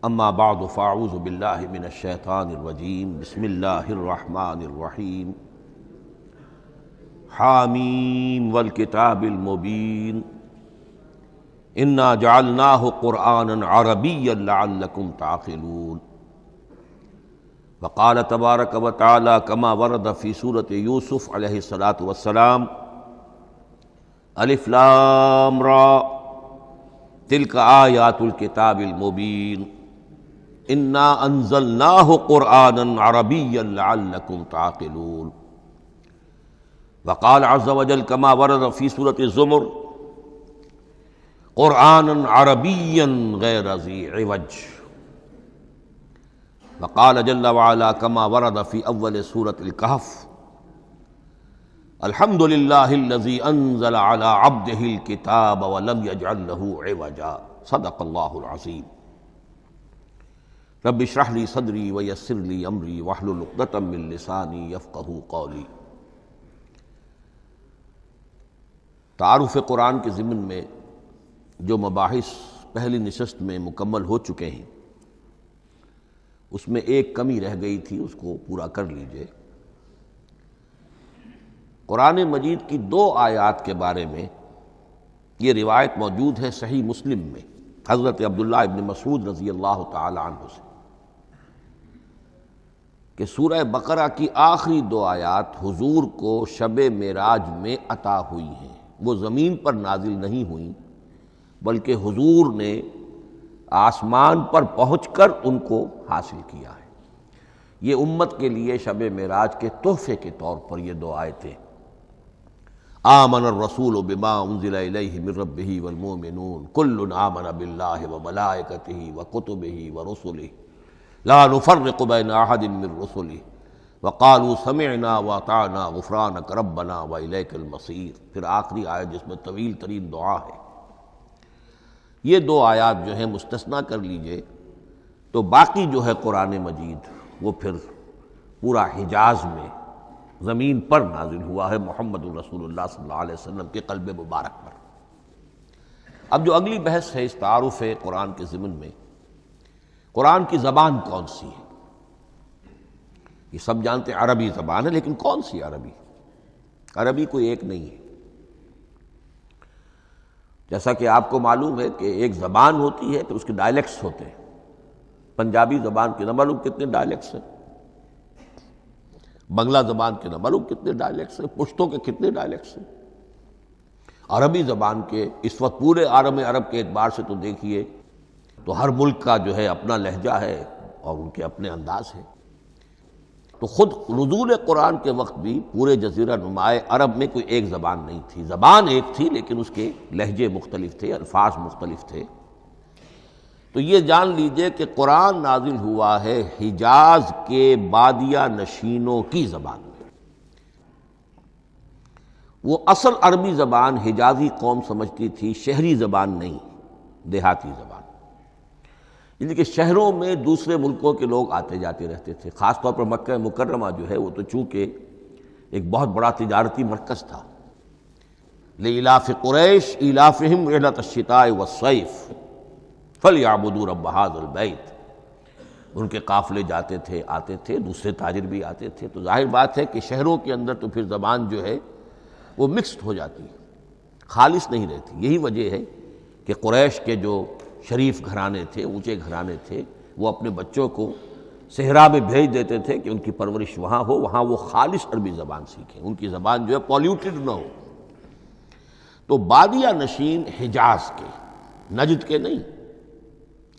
اما بعد فاعوذ باللہ من الشیطان الرجیم بسم اللہ الرحمن الرحیم حامیم والکتاب المبین انا جعلناہ قرآنا عربیا لعلکم تعقلون وقال تبارک وتعالی کما ورد فی سورۃ یوسف علیہ الصلاۃ والسلام الف لام را تلک آیات الکتاب المبین انا انزلناہ قرآنا عربیا لعلکم تعقلون وقال عز وجل كما ورد في سورة الزمر قرآنا عربيا غير ذي عوج وقال جل وعلا كما ورد في أول سورة الكهف الحمد لله الذي أنزل على عبده الكتاب ولم يجعل له عوجا صدق الله العظيم رب اشرح لي صدري ويسر لي أمري واحلل عقدة من لساني يفقهوا قولي۔ تعارف قرآن کے ضمن میں جو مباحث پہلی نشست میں مکمل ہو چکے ہیں اس میں ایک کمی رہ گئی تھی، اس کو پورا کر لیجئے۔ قرآن مجید کی 2 آیات کے بارے میں یہ روایت موجود ہے صحیح مسلم میں حضرت عبداللہ ابن مسعود رضی اللہ تعالی عنہ سے کہ سورہ بقرہ کی آخری 2 آیات حضور کو شب معراج میں عطا ہوئی ہیں، وہ زمین پر نازل نہیں ہوئیں بلکہ حضور نے آسمان پر پہنچ کر ان کو حاصل کیا ہے۔ یہ امت کے لیے شب معراج کے تحفے کے طور پر یہ 2 آیتیں آمن الرسول بما انزل الیہ من ربہ والمؤمنون کل آمن باللہ وملائکتہ وکتبہ ورسلہ لا نفرق بین احد من رسلہ وقالوا سمعنا واطعنا غفرانک ربنا والیک المصیر۔ پھر آخری آیت جس میں طویل ترین دعا ہے۔ یہ 2 آیات جو ہیں مستثنیٰ کر لیجئے تو باقی جو ہے قرآن مجید وہ پھر پورا حجاز میں زمین پر نازل ہوا ہے محمد رسول اللہ صلی اللہ علیہ وسلم کے قلب مبارک پر۔ اب جو اگلی بحث ہے اس تعارف قرآن کے ضمن میں، قرآن کی زبان کون سی ہے؟ یہ سب جانتے ہیں عربی زبان ہے، لیکن کون سی عربی؟ عربی کوئی ایک نہیں ہے۔ جیسا کہ آپ کو معلوم ہے کہ ایک زبان ہوتی ہے پھر اس کے ڈائلیکٹس ہوتے ہیں۔ پنجابی زبان کے نہ معلوم کتنے ڈائلیکٹس ہیں، بنگلہ زبان کے نہ معلوم کتنے ڈائلیکٹس ہیں، پشتو کے کتنے ڈائلیکٹس ہیں۔ عربی زبان کے اس وقت پورے عالم عرب کے اعتبار سے تو دیکھیے تو ہر ملک کا جو ہے اپنا لہجہ ہے اور ان کے اپنے انداز ہے۔ تو خود نزول قرآن کے وقت بھی پورے جزیرہ نمائے عرب میں کوئی ایک زبان نہیں تھی، زبان ایک تھی لیکن اس کے لہجے مختلف تھے، الفاظ مختلف تھے۔ تو یہ جان لیجئے کہ قرآن نازل ہوا ہے حجاز کے بادیہ نشینوں کی زبان میں۔ وہ اصل عربی زبان حجازی قوم سمجھتی تھی، شہری زبان نہیں، دیہاتی زبان۔ یعنی کہ شہروں میں دوسرے ملکوں کے لوگ آتے جاتے رہتے تھے، خاص طور پر مکہ مکرمہ جو ہے وہ تو چونکہ ایک بہت بڑا تجارتی مرکز تھا۔ لإلاف قریش ایلافہم رحلۃ الشتاء والصیف فلیعبدوا رب ھذا البیت۔ ان کے قافلے جاتے تھے، آتے تھے، دوسرے تاجر بھی آتے تھے، تو ظاہر بات ہے کہ شہروں کے اندر تو پھر زبان جو ہے وہ مکسڈ ہو جاتی ہے، خالص نہیں رہتی۔ یہی وجہ ہے کہ قریش کے جو شریف گھرانے تھے، اونچے گھرانے تھے، وہ اپنے بچوں کو صحرا میں بھیج دیتے تھے کہ ان کی پرورش وہاں ہو، وہاں وہ خالص عربی زبان سیکھیں، ان کی زبان جو ہے پولیوٹڈ نہ ہو۔ تو بادیہ نشین حجاز کے، نجد کے نہیں،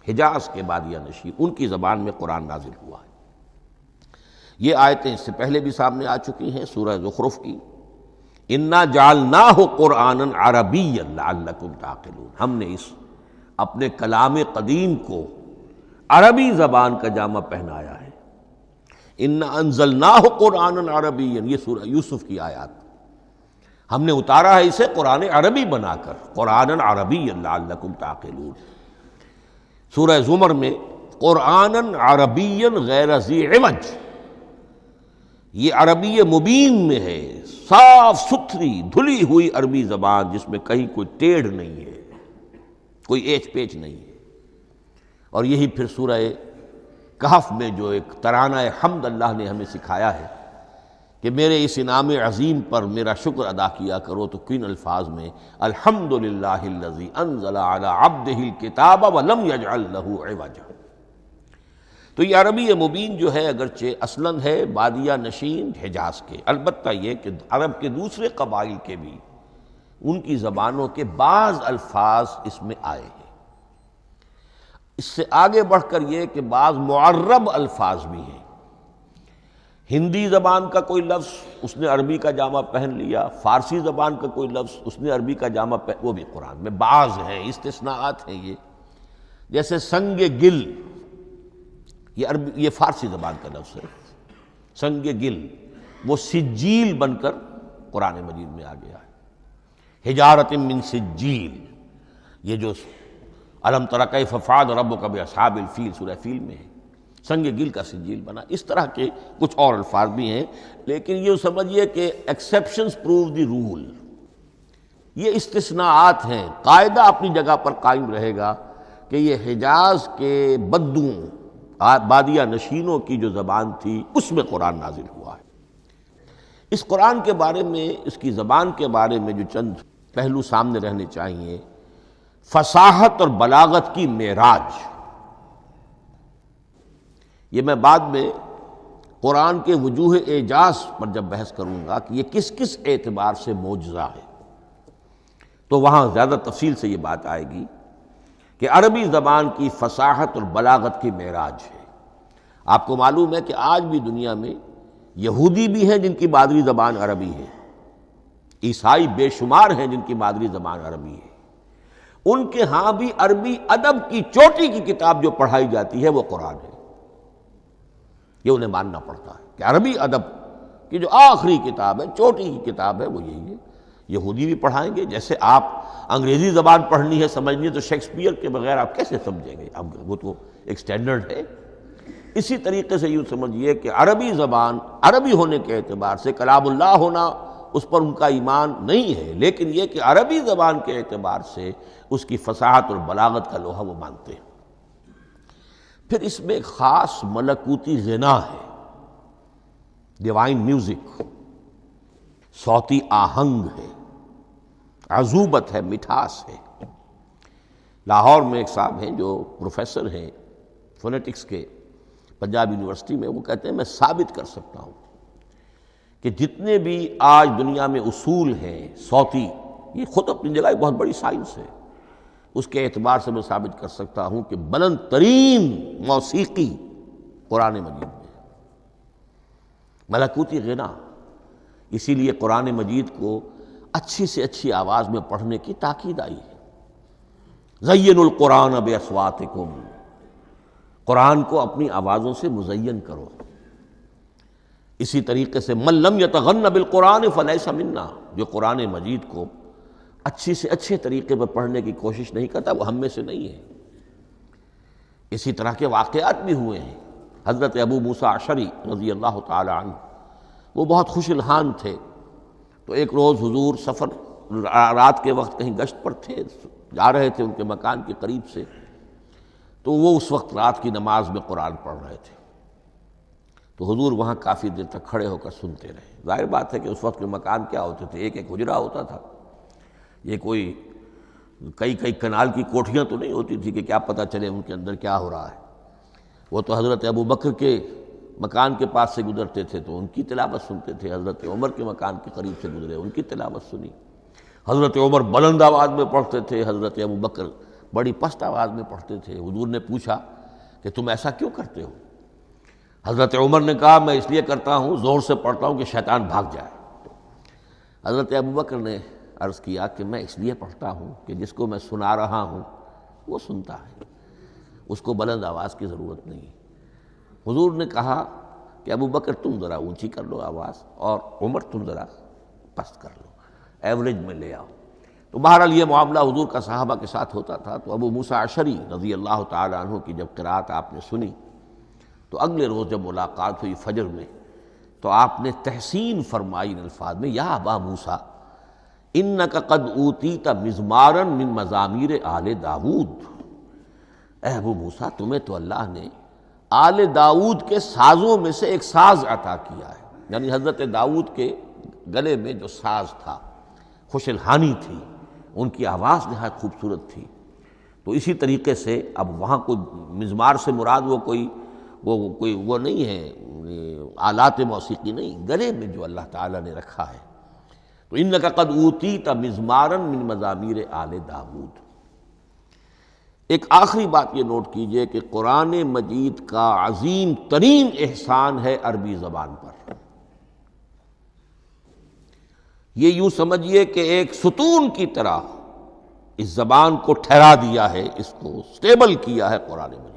حجاز کے بادیہ نشین، ان کی زبان میں قرآن نازل ہوا ہے۔ یہ آیتیں اس سے پہلے بھی سامنے آ چکی ہیں سورہ زخرف کی، انا جعلناہ قرآنا عربیا لعلکم تعقلون۔ ہم نے اس اپنے کلام قدیم کو عربی زبان کا جامہ پہنایا ہے۔ انا انزلناہ قرآنا عربیا، یہ سورہ یوسف کی آیات، ہم نے اتارا ہے اسے قرآن عربی بنا کر، قرآنا عربیا لعلکم تعقلون۔ سورہ زمر میں قرآنا عربیا غیر ذی عوج، یہ عربی مبین میں ہے، صاف ستھری دھلی ہوئی عربی زبان جس میں کہیں کوئی ٹیڑھ نہیں ہے، کوئی ایچ پیچ نہیں ہے۔ اور یہی پھر سورہ کہف میں جو ایک ترانہ حمد اللہ نے ہمیں سکھایا ہے کہ میرے اس انعام عظیم پر میرا شکر ادا کیا کرو، تو کن الفاظ میں الحمدللہ الذی انزل علی عبدہ الکتاب ولم یجعل لہ عوجا۔ تو یہ عربی مبین جو ہے اگرچہ اصلاً ہے بادیہ نشین حجاز کے، البتہ یہ کہ عرب کے دوسرے قبائل کے بھی ان کی زبانوں کے بعض الفاظ اس میں آئے ہیں۔ اس سے آگے بڑھ کر یہ کہ بعض معرب الفاظ بھی ہیں، ہندی زبان کا کوئی لفظ اس نے عربی کا جامہ پہن لیا، فارسی زبان کا کوئی لفظ اس نے عربی کا جامہ وہ بھی قرآن میں بعض ہیں، استثناءات ہیں یہ۔ جیسے سنگ گل، یہ فارسی زبان کا لفظ ہے، سنگ گل، وہ سجیل بن کر قرآن مجید میں آ گیا ہے، حجارۃ من سجیل، یہ جو الم تر کیف فعل ربک باصحاب الفیل سورہ فیل میں ہے، سنگ گل کا سجیل بنا۔ اس طرح کے کچھ اور الفاظ بھی ہیں، لیکن یہ سمجھیے کہ ایکسیپشنز پروو دی رول، یہ استثناءات ہیں، قاعدہ اپنی جگہ پر قائم رہے گا کہ یہ حجاز کے بدوؤں بادیہ نشینوں کی جو زبان تھی اس میں قرآن نازل ہوا ہے۔ اس قرآن کے بارے میں، اس کی زبان کے بارے میں جو چند پہلو سامنے رہنے چاہیے، فصاحت اور بلاغت کی معراج، یہ میں بعد میں قرآن کے وجوہ اعجاز پر جب بحث کروں گا کہ یہ کس کس اعتبار سے معجزہ ہے، تو وہاں زیادہ تفصیل سے یہ بات آئے گی کہ عربی زبان کی فصاحت اور بلاغت کی معراج ہے۔ آپ کو معلوم ہے کہ آج بھی دنیا میں یہودی بھی ہیں جن کی مادری زبان عربی ہے، عیسائی بے شمار ہیں جن کی مادری زبان عربی ہے، ان کے ہاں بھی عربی ادب کی چوٹی کی کتاب جو پڑھائی جاتی ہے وہ قرآن ہے۔ یہ انہیں ماننا پڑتا ہے کہ عربی ادب کی جو آخری کتاب ہے، چوٹی کی کتاب ہے، وہ یہی ہے۔ یہودی بھی پڑھائیں گے، جیسے آپ انگریزی زبان پڑھنی ہے سمجھنی ہے تو شیکسپیئر کے بغیر آپ کیسے سمجھیں گے، اب وہ تو ایک سٹینڈرڈ ہے۔ اسی طریقے سے یوں سمجھیے کہ عربی زبان عربی ہونے کے اعتبار سے کلام اللہ ہونا اس پر ان کا ایمان نہیں ہے، لیکن یہ کہ عربی زبان کے اعتبار سے اس کی فصاحت اور بلاغت کا لوہا وہ مانتے ہیں۔ پھر اس میں ایک خاص ملکوتی غنا ہے، ڈیوائن میوزک، صوتی آہنگ ہے، عذوبت ہے، مٹھاس ہے۔ لاہور میں ایک صاحب ہیں جو پروفیسر ہیں فونیٹکس کے پنجاب یونیورسٹی میں، وہ کہتے ہیں میں ثابت کر سکتا ہوں کہ جتنے بھی آج دنیا میں اصول ہیں صوتی، یہ خود اپنی جگہ ایک بہت بڑی سائنس ہے، اس کے اعتبار سے میں ثابت کر سکتا ہوں کہ بلند ترین موسیقی قرآن مجید میں ہے، ملکوتی غنا۔ اسی لیے قرآن مجید کو اچھی سے اچھی آواز میں پڑھنے کی تاکید آئی ہے۔ زینوا القرآن باصواتکم، قرآن کو اپنی آوازوں سے مزین کرو۔ اسی طریقے سے من لم یتغن بالقرآن فلیس منا، جو قرآن مجید کو اچھی سے اچھے طریقے پر پڑھنے کی کوشش نہیں کرتا وہ ہم میں سے نہیں ہے۔ اسی طرح کے واقعات بھی ہوئے ہیں۔ حضرت ابو موسیٰ اشعری رضی اللہ تعالی عنہ، وہ بہت خوش الحان تھے، تو ایک روز حضور سفر رات کے وقت کہیں گشت پر تھے، جا رہے تھے ان کے مکان کے قریب سے، تو وہ اس وقت رات کی نماز میں قرآن پڑھ رہے تھے، تو حضور وہاں کافی دیر تک کھڑے ہو کر سنتے رہے۔ ظاہر بات ہے کہ اس وقت کے مکان کیا ہوتے تھے، ایک ایک حجرہ ہوتا تھا، یہ کوئی کئی کنال کی کوٹھیاں تو نہیں ہوتی تھی کہ کیا پتہ چلے ان کے اندر کیا ہو رہا ہے۔ وہ تو حضرت ابو بکر کے مکان کے پاس سے گزرتے تھے تو ان کی تلاوت سنتے تھے، حضرت عمر کے مکان کے قریب سے گزرے ان کی تلاوت سنی۔ حضرت عمر بلند آواز میں پڑھتے تھے، حضرت ابو بکر بڑی پست آواز میں پڑھتے تھے۔ حضور نے پوچھا کہ تم ایسا کیوں کرتے ہو؟ حضرت عمر نے کہا میں اس لیے کرتا ہوں، زور سے پڑھتا ہوں کہ شیطان بھاگ جائے۔ حضرت ابو بکر نے عرض کیا کہ میں اس لیے پڑھتا ہوں کہ جس کو میں سنا رہا ہوں وہ سنتا ہے، اس کو بلند آواز کی ضرورت نہیں۔ حضور نے کہا کہ ابو بکر تم ذرا اونچی کر لو آواز، اور عمر تم ذرا پست کر لو، ایوریج میں لے آؤ۔ تو بہرحال یہ معاملہ حضور کا صحابہ کے ساتھ ہوتا تھا۔ تو ابو موسیٰ اشعری رضی اللہ تعالی عنہ کی جب قرأت آپ نے سنی تو اگلے روز جب ملاقات ہوئی فجر میں، تو آپ نے تحسین فرمائی ان الفاظ میں، یا ابا موسیٰ انک قد اوتیت مزمارا من مزامیر آل داود، اے ابو موسیٰ تمہیں تو اللہ نے آل داؤد کے سازوں میں سے ایک ساز عطا کیا ہے، یعنی حضرت داؤد کے گلے میں جو ساز تھا خوش الحانی تھی، ان کی آواز نہایت خوبصورت تھی، تو اسی طریقے سے اب وہاں کوئی مزمار سے مراد وہ نہیں ہے آلات موسیقی نہیں، گلے میں جو اللہ تعالیٰ نے رکھا ہے۔ تو انک قد اوتیت مزمارا من مزامیر آل داؤد۔ ایک آخری بات یہ نوٹ کیجئے کہ قرآن مجید کا عظیم ترین احسان ہے عربی زبان پر۔ یہ یوں سمجھیے کہ ایک ستون کی طرح اس زبان کو ٹھہرا دیا ہے، اس کو سٹیبل کیا ہے قرآن مجید۔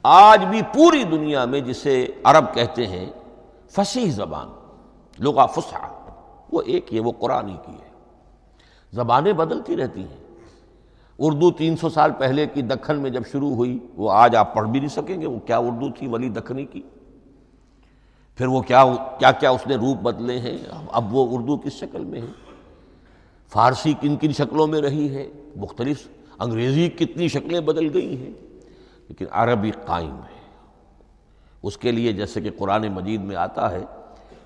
آج بھی پوری دنیا میں جسے عرب کہتے ہیں فصیح زبان، لغہ فصحی، وہ ایک ہے، وہ قرآن ہی کی ہے۔ زبانیں بدلتی رہتی ہیں۔ اردو 300 سال پہلے کی دکن میں جب شروع ہوئی، وہ آج آپ پڑھ بھی نہیں سکیں گے وہ کیا اردو تھی ولی دکنی کی، پھر وہ کیا اس نے روپ بدلے ہیں، اب وہ اردو کس شکل میں ہے، فارسی کن کن شکلوں میں رہی ہے، مختلف، انگریزی کتنی شکلیں بدل گئی ہیں، لیکن عربی قائم ہے۔ اس کے لیے جیسے کہ قرآن مجید میں آتا ہے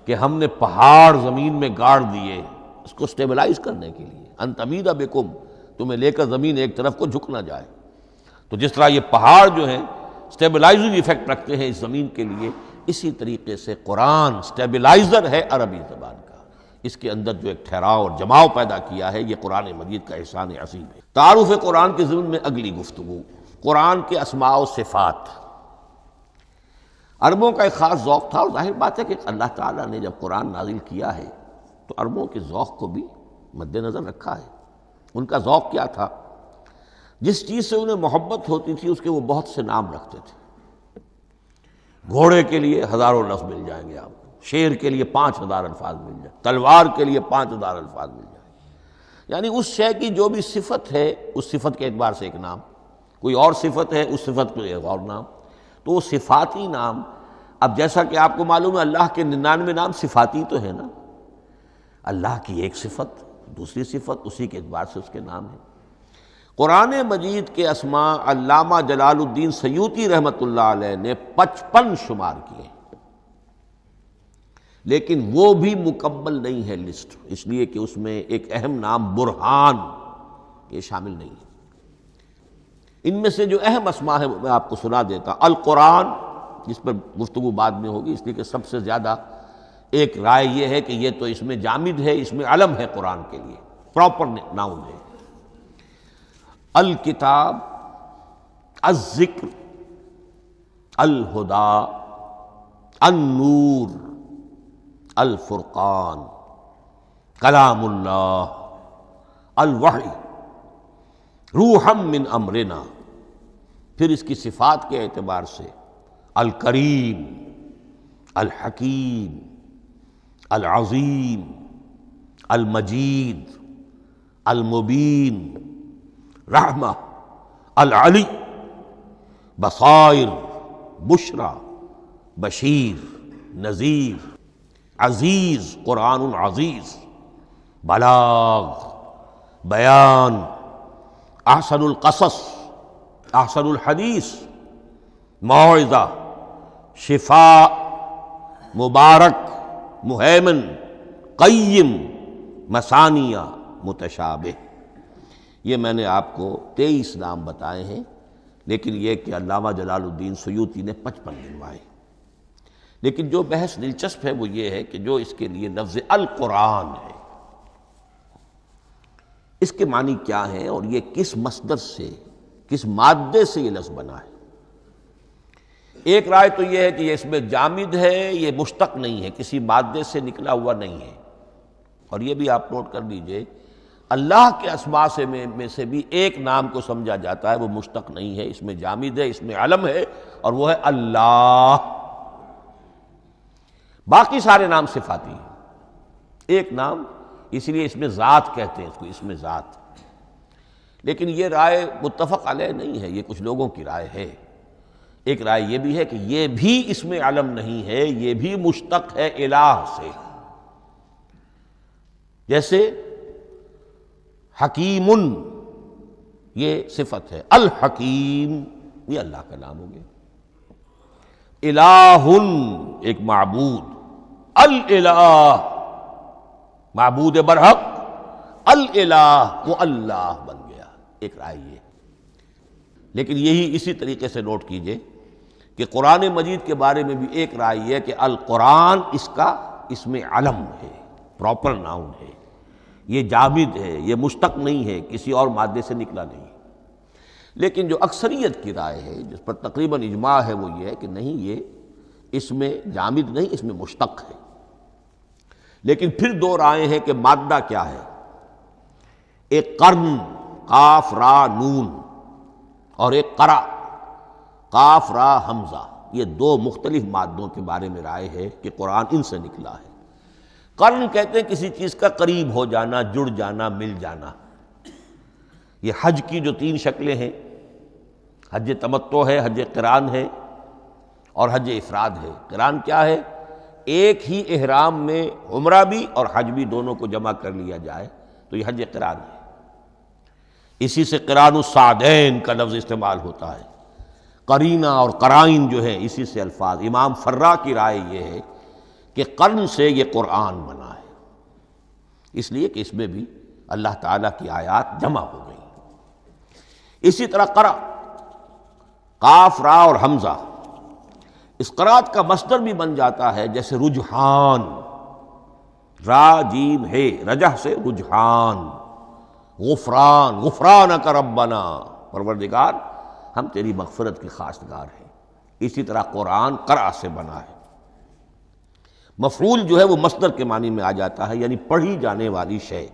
کہ ہم نے پہاڑ زمین میں گاڑ دیے اس کو سٹیبلائز کرنے کے لیے، ان تمید بکم، تمہیں لے کر زمین ایک طرف کو جھک نہ جائے۔ تو جس طرح یہ پہاڑ جو ہیں سٹیبلائزنگ ایفیکٹ رکھتے ہیں اس زمین کے لیے، اسی طریقے سے قرآن سٹیبلائزر ہے عربی زبان کا۔ اس کے اندر جو ایک ٹھہراؤ اور جماؤ پیدا کیا ہے، یہ قرآن مجید کا احسان عظیم ہے۔ تعارف قرآن کے ضمن میں اگلی گفتگو، قرآن کے اسماء و صفات۔ عربوں کا ایک خاص ذوق تھا، اور ظاہر بات ہے کہ اللہ تعالیٰ نے جب قرآن نازل کیا ہے تو عربوں کے ذوق کو بھی مد نظر رکھا ہے۔ ان کا ذوق کیا تھا؟ جس چیز سے انہیں محبت ہوتی تھی اس کے وہ بہت سے نام رکھتے تھے۔ گھوڑے کے لیے ہزاروں لفظ مل جائیں گے آپ کو، شیر کے لیے 5000 الفاظ مل جائیں، تلوار کے لیے 5000 الفاظ مل جائیں گے، یعنی اس شے کی جو بھی صفت ہے اس صفت کے اعتبار سے ایک نام، کوئی اور صفت ہے اس صفت کو ایک اور نام، تو وہ صفاتی نام۔ اب جیسا کہ آپ کو معلوم ہے اللہ کے 99 نام صفاتی تو ہے نا، اللہ کی ایک صفت دوسری صفت، اسی کے اعتبار سے اس کے نام ہیں۔ قرآن مجید کے اسماء علامہ جلال الدین سیوطی رحمۃ اللہ علیہ نے 55 شمار کیے، لیکن وہ بھی مکمل نہیں ہے لسٹ، اس لیے کہ اس میں ایک اہم نام برہان یہ شامل نہیں ہے۔ ان میں سے جو اہم اسماء ہے میں آپ کو سنا دیتا۔ القرآن، جس پر گفتگو بعد میں ہوگی، اس لیے کہ سب سے زیادہ ایک رائے یہ ہے کہ یہ تو اس میں جامد ہے، اس میں علم ہے قرآن کے لیے، پراپر ناؤن ہے۔ الکتاب، الذکر، الہدیٰ، النور، الفرقان، کلام اللہ، الوحی، روحا من امرنا۔ پھر اس کی صفات کے اعتبار سے الکریم، الحکیم، العظیم، المجید، المبین، رحمہ، العلی، بصائر، بشرا، بشیر، نذیر، عزیز، قرآن عزیز، بلاغ، بیان، احسن القصص، احسن الحدیث، موعظہ، شفاء، مبارک، مہیمن، قیم، مثانیہ، متشابہ۔ یہ میں نے آپ کو 23 نام بتائے ہیں، لیکن یہ کہ علامہ جلال الدین سیوطی نے 55 گنوائے۔ لیکن جو بحث دلچسپ ہے وہ یہ ہے کہ جو اس کے لیے لفظ القرآن ہے، اس کے معنی کیا ہیں اور یہ کس مصدر سے، کس مادے سے یہ لفظ بنا ہے۔ ایک رائے تو یہ ہے کہ یہ اس میں جامد ہے، یہ مشتق نہیں ہے، کسی مادے سے نکلا ہوا نہیں ہے۔ اور یہ بھی آپ نوٹ کر لیجئے، اللہ کے اسماء میں سے بھی ایک نام کو سمجھا جاتا ہے، وہ مشتق نہیں ہے، اس میں جامد ہے، اس میں علم ہے، اور وہ ہے اللہ۔ باقی سارے نام صفاتی ہیں، ایک نام، اس لیے اس میں ذات کہتے ہیں اس کو، اس میں ذات۔ لیکن یہ رائے متفق علیہ نہیں ہے، یہ کچھ لوگوں کی رائے ہے۔ ایک رائے یہ بھی ہے کہ یہ بھی اس میں علم نہیں ہے، یہ بھی مشتق ہے الہ سے۔ جیسے حکیم، یہ صفت ہے۔ الحکیم یہ اللہ کا نام ہو گیا۔ الہ ایک معبود، الالہ معبود برحق، الالہ وہ اللہ بن گیا، ایک رائے یہ۔ لیکن یہی اسی طریقے سے نوٹ کیجئے کہ قرآن مجید کے بارے میں بھی ایک رائے یہ ہے کہ القرآن اس کا اسم علم ہے، پراپر ناؤن ہے، یہ جامد ہے، یہ مشتق نہیں ہے، کسی اور مادے سے نکلا نہیں۔ لیکن جو اکثریت کی رائے ہے، جس پر تقریباً اجماع ہے، وہ یہ ہے کہ نہیں، یہ اس میں جامد نہیں، اس میں مشتق ہے۔ لیکن پھر دو رائے ہیں کہ مادہ کیا ہے۔ ایک قرن قاف را نون اور ایک قرا قاف را حمزہ، یہ دو مختلف مادوں کے بارے میں رائے ہے کہ قرآن ان سے نکلا ہے۔ قرن کہتے ہیں کسی چیز کا قریب ہو جانا، جڑ جانا، مل جانا۔ یہ حج کی جو تین شکلیں ہیں، حج تمتع ہے، حج قران ہے اور حج افراد ہے۔ قران کیا ہے؟ ایک ہی احرام میں عمرہ بھی اور حج بھی دونوں کو جمع کر لیا جائے تو یہ حج قران ہے۔ اسی سے قران الصعدین کا لفظ استعمال ہوتا ہے۔ قرینہ اور قرائن جو ہے اسی سے الفاظ۔ امام فرا کی رائے یہ ہے کہ قرن سے یہ قرآن بنا ہے، اس لیے کہ اس میں بھی اللہ تعالیٰ کی آیات جمع ہو گئی۔ اسی طرح قرأ قاف را اور حمزہ، اس قرات کا مصدر بھی بن جاتا ہے، جیسے رجحان، را جیم ہے، رجح سے رجحان، غفران، غفرانک ربنا، پروردگار ہم تیری مغفرت کے خواستگار ہیں۔ اسی طرح قرآن قرأ سے بنا ہے۔ مفعول جو ہے وہ مصدر کے معنی میں آ جاتا ہے، یعنی پڑھی جانے والی شے۔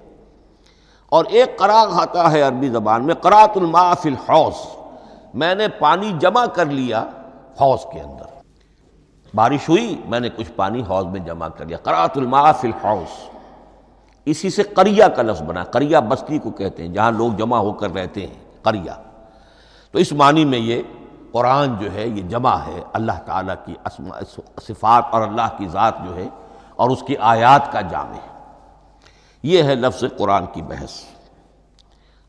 اور ایک قرأ آتا ہے عربی زبان میں، قرأت الماء فی الحوض، میں نے پانی جمع کر لیا حوض کے اندر، بارش ہوئی میں نے کچھ پانی حوض میں جمع کر لیا، قرأت الماء فی الحوض۔ اسی سے قریہ کا لفظ بنا، قریہ بستی کو کہتے ہیں جہاں لوگ جمع ہو کر رہتے ہیں، قریہ۔ تو اس معنی میں یہ قرآن جو ہے یہ جمع ہے اللہ تعالیٰ کی اسماء صفات اور اللہ کی ذات جو ہے اور اس کی آیات کا جامع ہے۔ یہ ہے لفظ قرآن کی بحث۔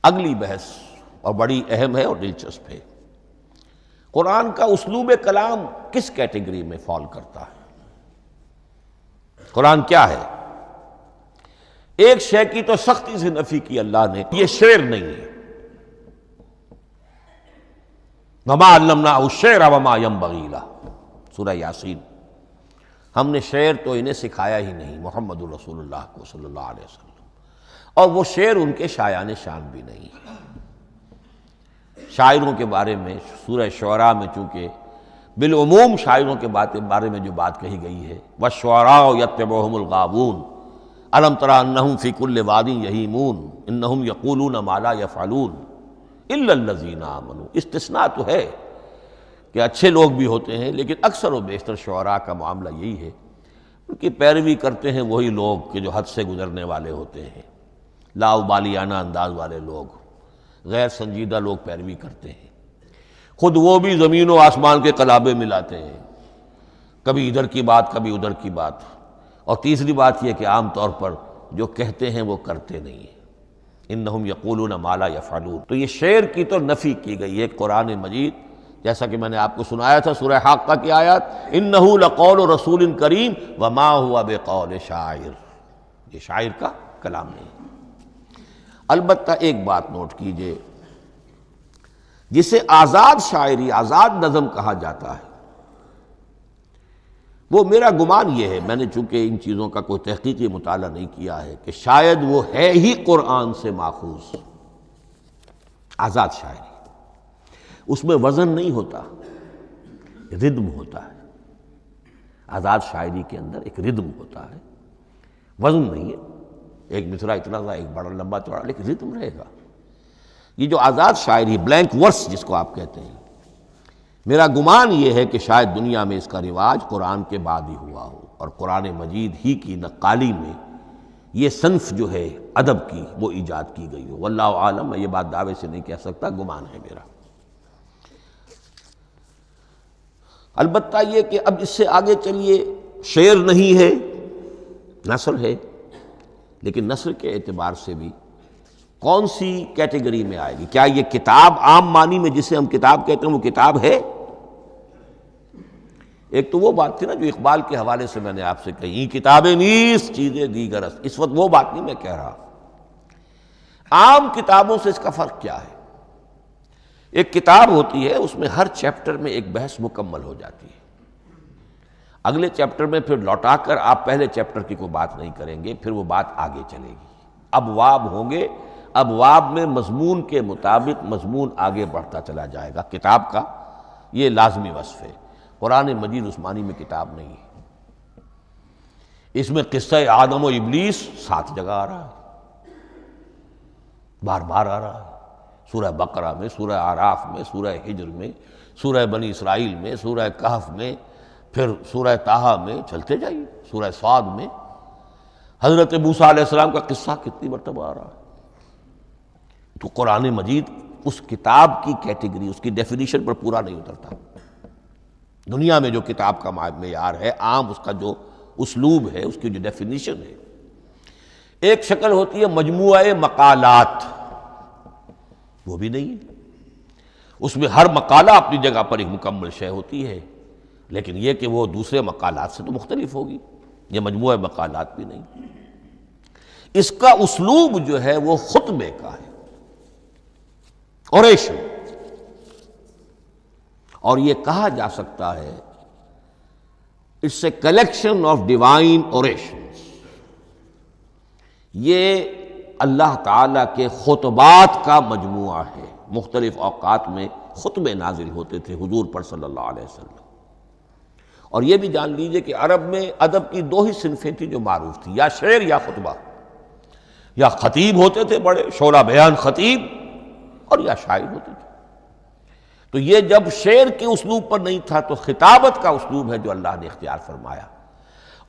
اگلی بحث اور بڑی اہم ہے اور دلچسپ ہے، قرآن کا اسلوب کلام کس کیٹیگری میں فال کرتا ہے؟ قرآن کیا ہے؟ ایک شے کی تو سختی سے نفی کی اللہ نے، یہ شعر نہیں ہے۔ وَمَا عَلَّمْنَاهُ الشِّعْرَ وَمَا يَنبَغِي لَهُ، سورہ یاسین۔ ہم نے شعر تو انہیں سکھایا ہی نہیں، محمد الرسول اللہ کو صلی اللہ علیہ وسلم، اور وہ شعر ان کے شایان شان بھی نہیں ہے۔ شاعروں کے بارے میں سورہ شعراء میں چونکہ بالعموم شاعروں کے بارے میں جو بات کہی گئی ہے، وَالشُّعَرَاءُ يَتَّبِعُهُمُ الْغَاوُونَ أَلَمْ تَرَ أَنَّهُمْ فِي كُلِّ وَادٍ يَهِيمُونَ إِنَّهُمْ يَقُولُونَ مَا لَا يَفْعَلُونَ إِلَّا الَّذِينَ آمَنُوا۔ استثناء تو ہے کہ اچھے لوگ بھی ہوتے ہیں، لیکن اکثر و بیشتر شعراء کا معاملہ یہی ہے، ان کی پیروی کرتے ہیں وہی لوگ کہ جو حد سے گزرنے والے ہوتے ہیں، لاؤبالیانہ انداز والے لوگ، غیر سنجیدہ لوگ پیروی کرتے ہیں۔ خود وہ بھی زمین و آسمان کے قلابے ملاتے ہیں، کبھی ادھر کی بات کبھی ادھر کی بات۔ اور تیسری بات یہ کہ عام طور پر جو کہتے ہیں وہ کرتے نہیں ہیں، انہم یقولون ما لا یفعلون۔ تو یہ شعر کی تو نفی کی گئی ہے۔ قرآن مجید جیسا کہ میں نے آپ کو سنایا تھا سورہ حاقہ کی آیات، انہ لقول رسول کریم وما ہوا بقول شاعر، یہ شاعر کا کلام نہیں۔ البتہ ایک بات نوٹ کیجئے، جسے آزاد شاعری، آزاد نظم کہا جاتا ہے، وہ میرا گمان یہ ہے، میں نے چونکہ ان چیزوں کا کوئی تحقیقی مطالعہ نہیں کیا ہے، کہ شاید وہ ہے ہی قرآن سے ماخوذ آزاد شاعری۔ اس میں وزن نہیں ہوتا، ردم ہوتا ہے۔ آزاد شاعری کے اندر ایک ردم ہوتا ہے، وزن نہیں ہے، ایک مصرع اتنا سا، ایک بڑا لمبا چوڑا، لیکن ردم رہے گا۔ یہ جو آزاد شاعری، بلینک ورس جس کو آپ کہتے ہیں، میرا گمان یہ ہے کہ شاید دنیا میں اس کا رواج قرآن کے بعد ہی ہوا ہو، اور قرآن مجید ہی کی نقالی میں یہ صنف جو ہے ادب کی وہ ایجاد کی گئی ہو۔ واللہ عالم، میں یہ بات دعوے سے نہیں کہہ سکتا، گمان ہے میرا۔ البتہ یہ کہ اب اس سے آگے چلیے، شعر نہیں ہے، نثر ہے، لیکن نثر کے اعتبار سے بھی کون سی کیٹیگری میں آئے گی؟ کیا یہ کتاب عام معنی میں جسے ہم کتاب کہتے ہیں وہ کتاب ہے؟ ایک تو وہ بات تھی نا جو اقبال کے حوالے سے میں نے آپ سے کہی، کتابیں نیز چیزیں دیگر است، اس وقت وہ بات نہیں میں کہہ رہا۔ عام کتابوں سے اس کا فرق کیا ہے؟ ایک کتاب ہوتی ہے، اس میں ہر چیپٹر میں ایک بحث مکمل ہو جاتی ہے، اگلے چیپٹر میں پھر لوٹا کر آپ پہلے چیپٹر کی کوئی بات نہیں کریں گے، پھر وہ بات آگے چلے گی، ابواب ہوں گے، ابواب میں مضمون کے مطابق مضمون آگے بڑھتا چلا جائے گا۔ کتاب کا یہ لازمی وصف ہے۔ قرآن مجید عثمانی میں کتاب نہیں ہے، اس میں قصہ آدم و ابلیس 7 جگہ آ رہا ہے، بار بار آ رہا ہے، سورہ بقرہ میں، سورہ اعراف میں، سورہ ہجر میں، سورہ بنی اسرائیل میں، سورہ کہف میں، پھر سورہ طٰہٰ میں، چلتے جائیے، سورہ صاد میں حضرت موسیٰ علیہ السلام کا قصہ کتنی مرتبہ آ رہا ہے۔ تو قرآن مجید اس کتاب کی کیٹیگری، اس کی ڈیفینیشن پر پورا نہیں اترتا۔ دنیا میں جو کتاب کا معیار ہے، عام اس کا جو اسلوب ہے، اس کی جو ڈیفینیشن ہے، ایک شکل ہوتی ہے مجموعہ مقالات، وہ بھی نہیں ہے، اس میں ہر مقالہ اپنی جگہ پر ایک مکمل شے ہوتی ہے، لیکن یہ کہ وہ دوسرے مقالات سے تو مختلف ہوگی، یہ مجموعہ مقالات بھی نہیں۔ اس کا اسلوب جو ہے وہ خطبے کا ہے، اوریشن، اور یہ کہا جا سکتا ہے it's a collection of divine orations, یہ اللہ تعالیٰ کے خطبات کا مجموعہ ہے۔ مختلف اوقات میں خطبے نازل ہوتے تھے حضور پر صلی اللہ علیہ وسلم، اور یہ بھی جان لیجئے کہ عرب میں ادب کی 2 ہی صنفیں تھیں جو معروف تھیں، یا شعر یا خطبہ، یا خطیب ہوتے تھے بڑے شعلہ بیان خطیب، اور یا شاعر ہوتے تھے۔ تو یہ جب شعر کے اسلوب پر نہیں تھا تو خطابت کا اسلوب ہے جو اللہ نے اختیار فرمایا،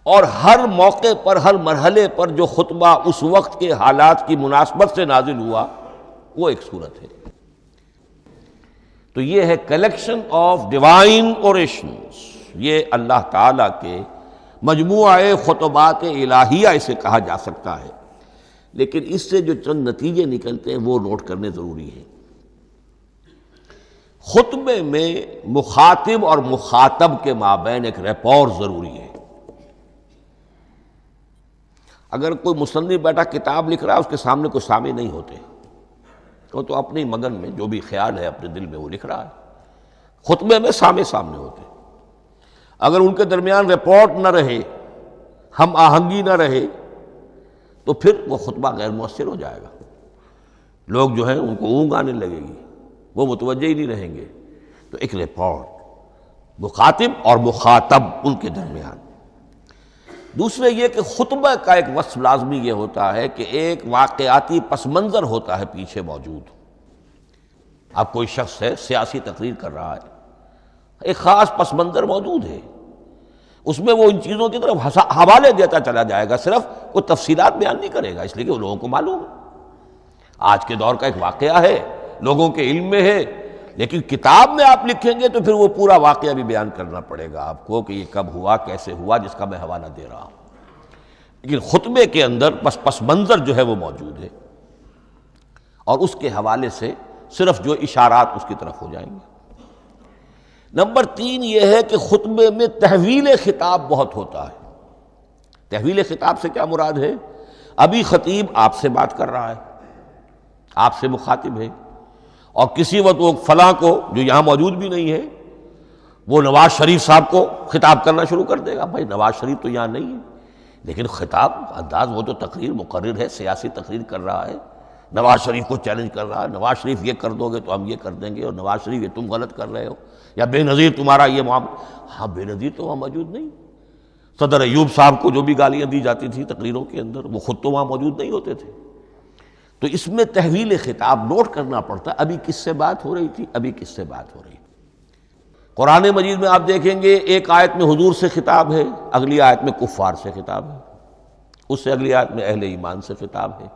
اور ہر موقع پر، ہر مرحلے پر جو خطبہ اس وقت کے حالات کی مناسبت سے نازل ہوا وہ ایک صورت ہے۔ تو یہ ہے کلیکشن آف ڈیوائن اوریشنز، یہ اللہ تعالیٰ کے مجموعہ خطبات الہیہ اسے کہا جا سکتا ہے، لیکن اس سے جو چند نتیجے نکلتے ہیں وہ نوٹ کرنے ضروری ہیں۔ خطبے میں مخاطب اور مخاطب کے مابین ایک ریپور ضروری ہے۔ اگر کوئی مصنف بیٹا کتاب لکھ رہا ہے، اس کے سامنے کوئی سامع نہیں ہوتے، وہ تو اپنی مگن میں جو بھی خیال ہے اپنے دل میں وہ لکھ رہا ہے۔ خطبے میں سامع سامنے ہوتے، اگر ان کے درمیان رپورٹ نہ رہے، ہم آہنگی نہ رہے، تو پھر وہ خطبہ غیر مؤثر ہو جائے گا، لوگ جو ہیں ان کو اونگ آنے لگے گی، وہ متوجہ ہی نہیں رہیں گے۔ تو ایک رپورٹ مخاطب اور مخاطب ان کے درمیان۔ دوسرے یہ کہ خطبہ کا ایک وصف لازمی یہ ہوتا ہے کہ ایک واقعاتی پس منظر ہوتا ہے پیچھے موجود۔ اب کوئی شخص ہے سیاسی تقریر کر رہا ہے، ایک خاص پس منظر موجود ہے، اس میں وہ ان چیزوں کی طرف حوالے دیتا چلا جائے گا، صرف وہ تفصیلات بیان نہیں کرے گا، اس لیے کہ وہ لوگوں کو معلوم ہے آج کے دور کا ایک واقعہ ہے، لوگوں کے علم میں ہے، لیکن کتاب میں آپ لکھیں گے تو پھر وہ پورا واقعہ بھی بیان کرنا پڑے گا آپ کو کہ یہ کب ہوا، کیسے ہوا، جس کا میں حوالہ دے رہا ہوں۔ لیکن خطبے کے اندر پس منظر جو ہے وہ موجود ہے، اور اس کے حوالے سے صرف جو اشارات اس کی طرف ہو جائیں گے۔ نمبر 3 یہ ہے کہ خطبے میں تحویل خطاب بہت ہوتا ہے۔ تحویل خطاب سے کیا مراد ہے؟ ابھی خطیب آپ سے بات کر رہا ہے، آپ سے مخاطب ہے، اور کسی وقت وہ فلاں کو جو یہاں موجود بھی نہیں ہے، وہ نواز شریف صاحب کو خطاب کرنا شروع کر دے گا۔ بھائی نواز شریف تو یہاں نہیں ہے، لیکن خطاب انداز وہ تو تقریر مقرر ہے، سیاسی تقریر کر رہا ہے، نواز شریف کو چیلنج کر رہا ہے، نواز شریف یہ کر دو گے تو ہم یہ کر دیں گے، اور نواز شریف یہ تم غلط کر رہے ہو، یا بے نظیر تمہارا یہ معاملہ۔ ہاں بے نظیر تو وہاں موجود نہیں، صدر ایوب صاحب کو جو بھی گالیاں دی جاتی تھی تقریروں کے اندر، وہ خود تو وہاں موجود نہیں ہوتے تھے۔ تو اس میں تحویل خطاب نوٹ کرنا پڑتا ہے، ابھی کس سے بات ہو رہی تھی، ابھی کس سے بات ہو رہی ہے۔ قرآن مجید میں آپ دیکھیں گے ایک آیت میں حضور سے خطاب ہے، اگلی آیت میں کفار سے خطاب ہے، اس سے اگلی آیت میں اہل ایمان سے خطاب ہے۔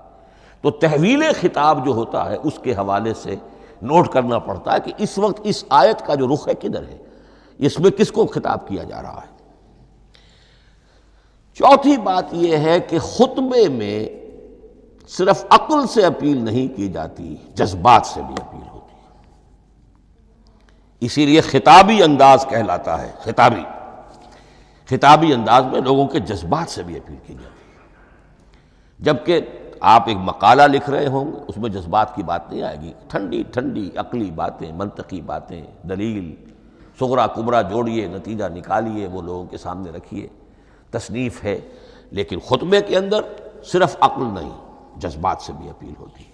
تو تحویل خطاب جو ہوتا ہے اس کے حوالے سے نوٹ کرنا پڑتا ہے کہ اس وقت اس آیت کا جو رخ ہے کدھر ہے، اس میں کس کو خطاب کیا جا رہا ہے۔ چوتھی بات یہ ہے کہ خطبے میں صرف عقل سے اپیل نہیں کی جاتی، جذبات سے بھی اپیل ہوتی ہے۔ اسی لیے خطابی انداز کہلاتا ہے، خطابی انداز میں لوگوں کے جذبات سے بھی اپیل کی جاتی ہے۔ جبکہ آپ ایک مقالہ لکھ رہے ہوں گے، اس میں جذبات کی بات نہیں آئے گی، ٹھنڈی ٹھنڈی عقلی باتیں، منطقی باتیں، دلیل صغرا کبرا جوڑیے، نتیجہ نکالیے، وہ لوگوں کے سامنے رکھیے، تصنیف ہے۔ لیکن خطبے کے اندر صرف عقل نہیں، جذبات سے بھی اپیل ہوتی ہے۔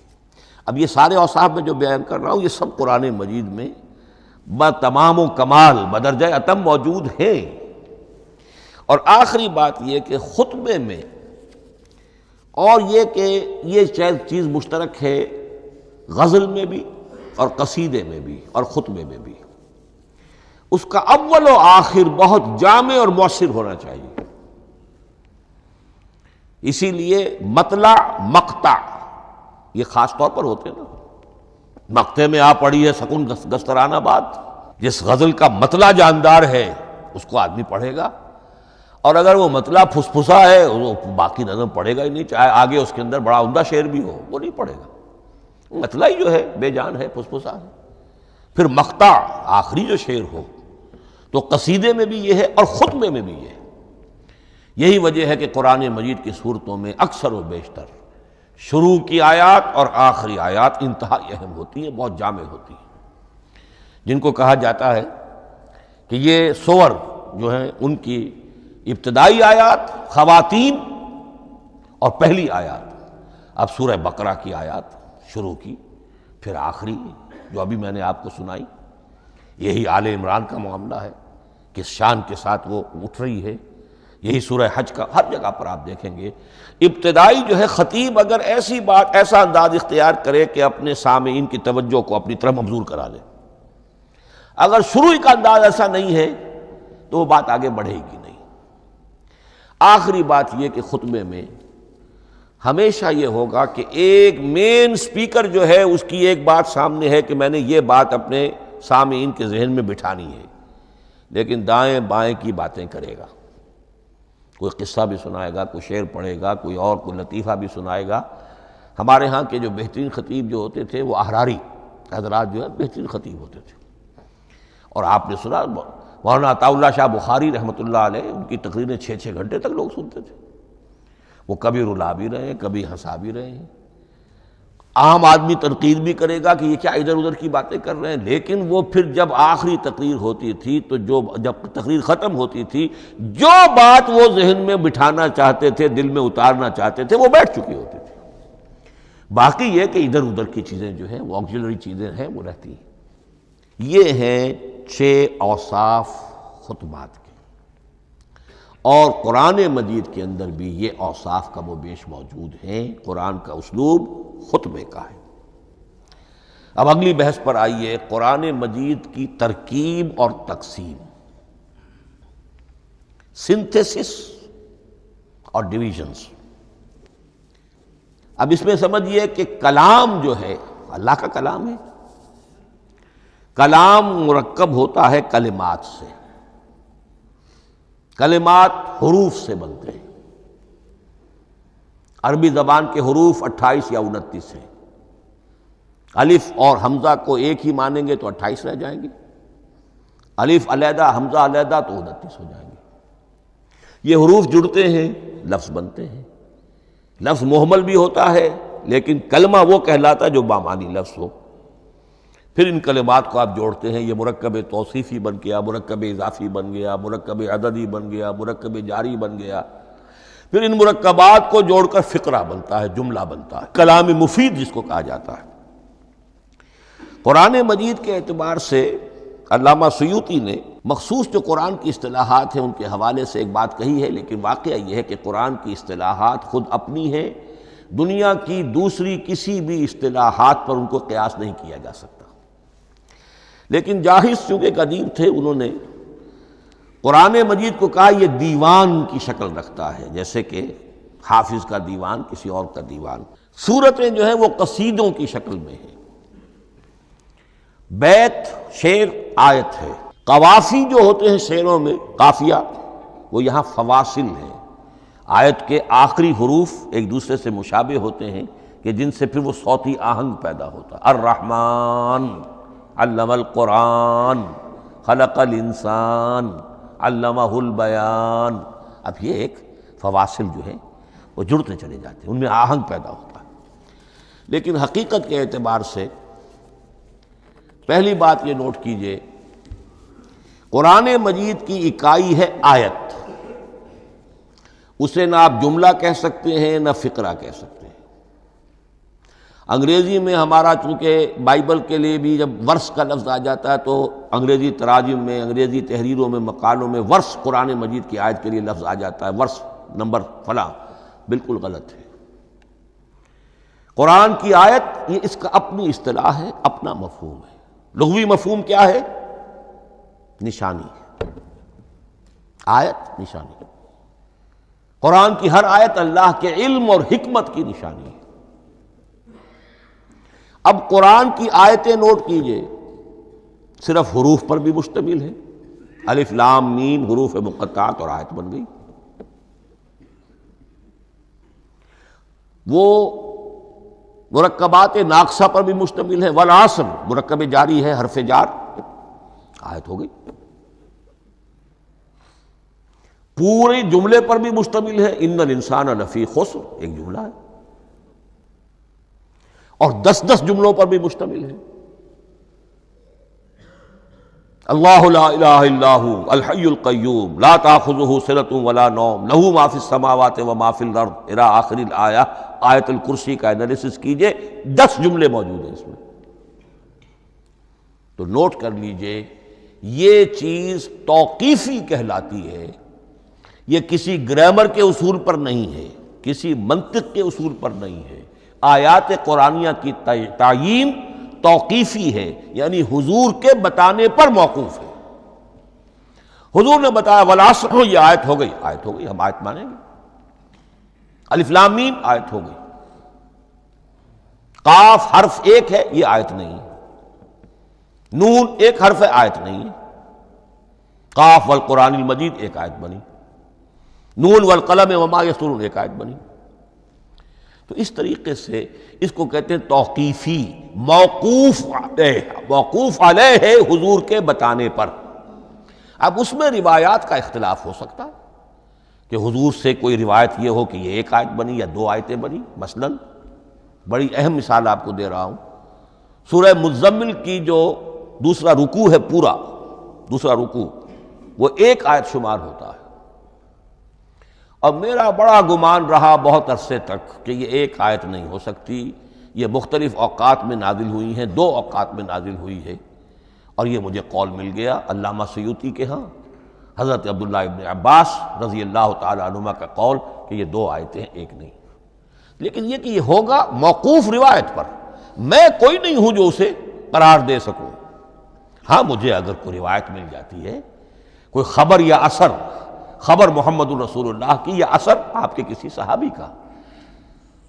اب یہ سارے اوصاف میں جو بیان کر رہا ہوں، یہ سب قرآن مجید میں بتمام و کمال بدرجہ اتم موجود ہیں۔ اور آخری بات یہ کہ خطبے میں، اور یہ کہ یہ چیز مشترک ہے غزل میں بھی اور قصیدے میں بھی اور خطبے میں بھی، اس کا اول و آخر بہت جامع اور مؤثر ہونا چاہیے۔ اسی لیے مطلع مقطع یہ خاص طور پر ہوتے ہیں نا، مقطع میں آ پڑی ہے سکون گسترانہ بات، جس غزل کا مطلع جاندار ہے اس کو آدمی پڑھے گا، اور اگر وہ مطلع پھسپھسا ہے وہ باقی نظم پڑھے گا ہی نہیں، چاہے آگے اس کے اندر بڑا عمدہ شعر بھی ہو وہ نہیں پڑھے گا، مطلع ہی جو ہے بے جان ہے، پھسپھسا ہے۔ پھر مقطع آخری جو شعر ہو، تو قصیدے میں بھی یہ ہے اور خطبے میں بھی یہ ہے۔ یہی وجہ ہے کہ قرآن مجید کی صورتوں میں اکثر و بیشتر شروع کی آیات اور آخری آیات انتہائی اہم ہوتی ہیں، بہت جامع ہوتی ہیں، جن کو کہا جاتا ہے کہ یہ سور جو ہیں ان کی ابتدائی آیات، خواتین اور پہلی آیات۔ اب سورہ بقرہ کی آیات شروع کی، پھر آخری جو ابھی میں نے آپ کو سنائی، یہی آل عمران کا معاملہ ہے، کس شان کے ساتھ وہ اٹھ رہی ہے۔ یہی سورہ حج کا ہر جگہ پر آپ دیکھیں گے، ابتدائی جو ہے خطیب اگر ایسی بات، ایسا انداز اختیار کرے کہ اپنے سامعین کی توجہ کو اپنی طرف مبذول کرا لے، اگر شروع کا انداز ایسا نہیں ہے تو وہ بات آگے بڑھے گی نہیں۔ آخری بات یہ کہ خطبے میں ہمیشہ یہ ہوگا کہ ایک مین سپیکر جو ہے اس کی ایک بات سامنے ہے کہ میں نے یہ بات اپنے سامعین کے ذہن میں بٹھانی ہے، لیکن دائیں بائیں کی باتیں کرے گا، کوئی قصہ بھی سنائے گا، کوئی شعر پڑھے گا، کوئی اور کوئی لطیفہ بھی سنائے گا۔ ہمارے ہاں کے جو بہترین خطیب جو ہوتے تھے وہ احراری حضرات جو ہے بہترین خطیب ہوتے تھے، اور آپ نے سنا مولانا عطا اللہ شاہ بخاری رحمۃ اللہ علیہ، ان کی تقریریں 6 گھنٹے تک لوگ سنتے تھے۔ وہ کبھی رلا بھی رہے ہیں، کبھی ہنسا بھی رہے ہیں، عام آدمی تنقید بھی کرے گا کہ یہ کیا ادھر ادھر کی باتیں کر رہے ہیں، لیکن وہ پھر جب آخری تقریر ہوتی تھی تو جب تقریر ختم ہوتی تھی، جو بات وہ ذہن میں بٹھانا چاہتے تھے، دل میں اتارنا چاہتے تھے، وہ بیٹھ چکی ہوتی تھی۔ باقی یہ کہ ادھر ادھر کی چیزیں جو ہیں وہ آکسیلری چیزیں ہیں وہ رہتی ہیں۔ یہ ہیں 6 اوصاف خطبات کے، اور قرآن مجید کے اندر بھی یہ اوصاف کم و بیش موجود ہیں۔ قرآن کا اسلوب خطبے کا ہے۔ اب اگلی بحث پر آئیے، قرآن مجید کی ترکیب اور تقسیم، سنتھیسس اور ڈویژنز۔ اب اس میں سمجھیے کہ کلام جو ہے اللہ کا کلام ہے، کلام مرکب ہوتا ہے کلمات سے، کلمات حروف سے بنتے ہیں۔ عربی زبان کے حروف 28 یا 29 ہیں، الف اور حمزہ کو ایک ہی مانیں گے تو 28 رہ جائیں گے، الف علیحدہ حمزہ علیحدہ تو 29 ہو جائیں گے۔ یہ حروف جڑتے ہیں، لفظ بنتے ہیں۔ لفظ محمل بھی ہوتا ہے، لیکن کلمہ وہ کہلاتا ہے جو بامانی لفظ ہو۔ پھر ان کلمات کو آپ جوڑتے ہیں، یہ مرکب توصیفی بن گیا، مرکب اضافی بن گیا، مرکب عددی بن گیا، مرکب جاری بن گیا۔ پھر ان مرکبات کو جوڑ کر فقرہ بنتا ہے، جملہ بنتا ہے، کلام مفید جس کو کہا جاتا ہے۔ قرآن مجید کے اعتبار سے علامہ سیوطی نے مخصوص جو قرآن کی اصطلاحات ہیں ان کے حوالے سے ایک بات کہی ہے، لیکن واقعہ یہ ہے کہ قرآن کی اصطلاحات خود اپنی ہیں، دنیا کی دوسری کسی بھی اصطلاحات پر ان کو قیاس نہیں کیا جا سکتا۔ لیکن جاہز چونکہ قدیم تھے، انہوں نے قرآن مجید کو کہا یہ دیوان کی شکل رکھتا ہے، جیسے کہ حافظ کا دیوان، کسی اور کا دیوان۔ سورتیں جو ہیں وہ قصیدوں کی شکل میں ہیں، بیت شعر آیت ہے۔ قوافی جو ہوتے ہیں شعروں میں، قافیہ، وہ یہاں فواصل ہیں، آیت کے آخری حروف ایک دوسرے سے مشابہ ہوتے ہیں، کہ جن سے پھر وہ صوتی آہنگ پیدا ہوتا ہے۔ الرحمن علم القرآن خلق الانسان علمہ البیان۔ اب یہ ایک فواصل جو ہے وہ جڑتے چلے جاتے ہیں، ان میں آہنگ پیدا ہوتا ہے۔ لیکن حقیقت کے اعتبار سے پہلی بات یہ نوٹ کیجئے، قرآن مجید کی اکائی ہے آیت، اسے نہ آپ جملہ کہہ سکتے ہیں نہ فقرہ کہہ سکتے ہیں۔ انگریزی میں ہمارا چونکہ بائبل کے لیے بھی جب ورس کا لفظ آ جاتا ہے تو انگریزی تراجم میں، انگریزی تحریروں میں، مقالوں میں ورس قرآن مجید کی آیت کے لیے لفظ آ جاتا ہے، ورس نمبر فلاں، بالکل غلط ہے۔ قرآن کی آیت یہ اس کا اپنی اصطلاح ہے، اپنا مفہوم ہے۔ لغوی مفہوم کیا ہے؟ نشانی۔ آیت نشانی۔ قرآن کی ہر آیت اللہ کے علم اور حکمت کی نشانی ہے۔ اب قرآن کی آیتیں نوٹ کیجئے، صرف حروف پر بھی مشتمل ہے، الف لام میم حروف مقطعات اور آیت بن گئی۔ وہ مرکبات ناقصہ پر بھی مشتمل ہے، والعصر مرکب جاری ہے، حرف جار، آیت ہو گئی۔ پورے جملے پر بھی مشتمل ہے، ان الانسان لفی خسر، ایک جملہ ہے، اور 10 جملوں پر بھی مشتمل ہے۔ اللہ لا الہ الا ھو الحی القیوم لا تأخذہ سنۃ ولا نوم لہ ما فی السماوات وما فی الارض الی آخر الآیہ۔ آیت الکرسی کا انالیسس کیجئے، 10 جملے موجود ہیں اس میں۔ تو نوٹ کر لیجئے، یہ چیز توقیفی کہلاتی ہے، یہ کسی گرامر کے اصول پر نہیں ہے، کسی منطق کے اصول پر نہیں ہے۔ آیات قرآنیہ کی تعیین توقیفی ہے، یعنی حضور کے بتانے پر موقوف ہے۔ حضور نے بتایا والعصر، یہ آیت ہو گئی، آیت ہو گئی، ہم آیت مانیں گے۔ الف لام میم آیت ہو گئی۔ قاف حرف ایک ہے، یہ آیت نہیں ہے۔ نون ایک حرف ہے، آیت نہیں ہے۔ قاف والقرآن المجید ایک آیت بنی، نون والقلم وما یسطرون ایک آیت بنی۔ تو اس طریقے سے اس کو کہتے ہیں توقیفی، موقوف علیہ ہے حضور کے بتانے پر۔ اب اس میں روایات کا اختلاف ہو سکتا ہے کہ حضور سے کوئی روایت یہ ہو کہ یہ ایک آیت بنی یا 2 آیتیں بنی۔ مثلا بڑی اہم مثال آپ کو دے رہا ہوں، سورہ مزمل کی جو دوسرا رکوع ہے، پورا دوسرا رکوع، وہ ایک آیت شمار ہوتا ہے۔ اور میرا بڑا گمان رہا بہت عرصے تک کہ یہ ایک آیت نہیں ہو سکتی، یہ مختلف اوقات میں نازل ہوئی ہیں، 2 اوقات میں نازل ہوئی ہے۔ اور یہ مجھے قول مل گیا علامہ سیوطی کے ہاں، حضرت عبداللہ ابن عباس رضی اللہ تعالی عنہما کا قول کہ یہ 2 آیتیں ایک نہیں۔ لیکن یہ کہ یہ ہوگا موقوف روایت پر، میں کوئی نہیں ہوں جو اسے قرار دے سکوں۔ ہاں مجھے اگر کوئی روایت مل جاتی ہے، کوئی خبر یا اثر، خبر محمد الرسول اللہ کی یا اثر آپ کے کسی صحابی کا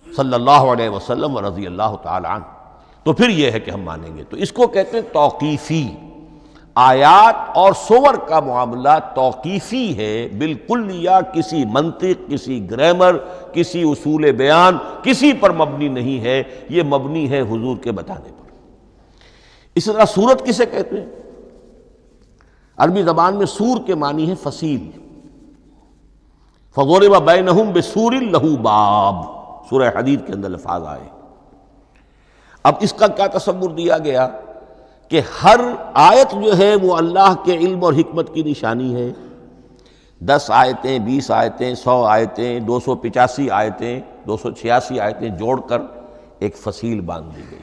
صلی اللہ علیہ وسلم و رضی اللہ تعالی عنہ، تو پھر یہ ہے کہ ہم مانیں گے۔ تو اس کو کہتے ہیں توقیفی۔ آیات اور سور کا معاملہ توقیفی ہے بالکل، یا کسی منطق، کسی گرامر، کسی اصول بیان، کسی پر مبنی نہیں ہے، یہ مبنی ہے حضور کے بتانے پر۔ اس طرح سورت کسے کہتے ہیں؟ عربی زبان میں سور کے معنی ہے فصیل۔ فَضُرِبَ بَيْنَهُمْ بِسُورٍ لَهُ بَابٌ، سورہ حدید کے اندر الفاظ آئے۔ اب اس کا کیا تصور دیا گیا کہ ہر آیت جو ہے وہ اللہ کے علم اور حکمت کی نشانی ہے۔ 10 آیتیں، 20 آیتیں، 100 آیتیں، 285 آیتیں، 286 آیتیں جوڑ کر ایک فصیل باندھ دی گئی۔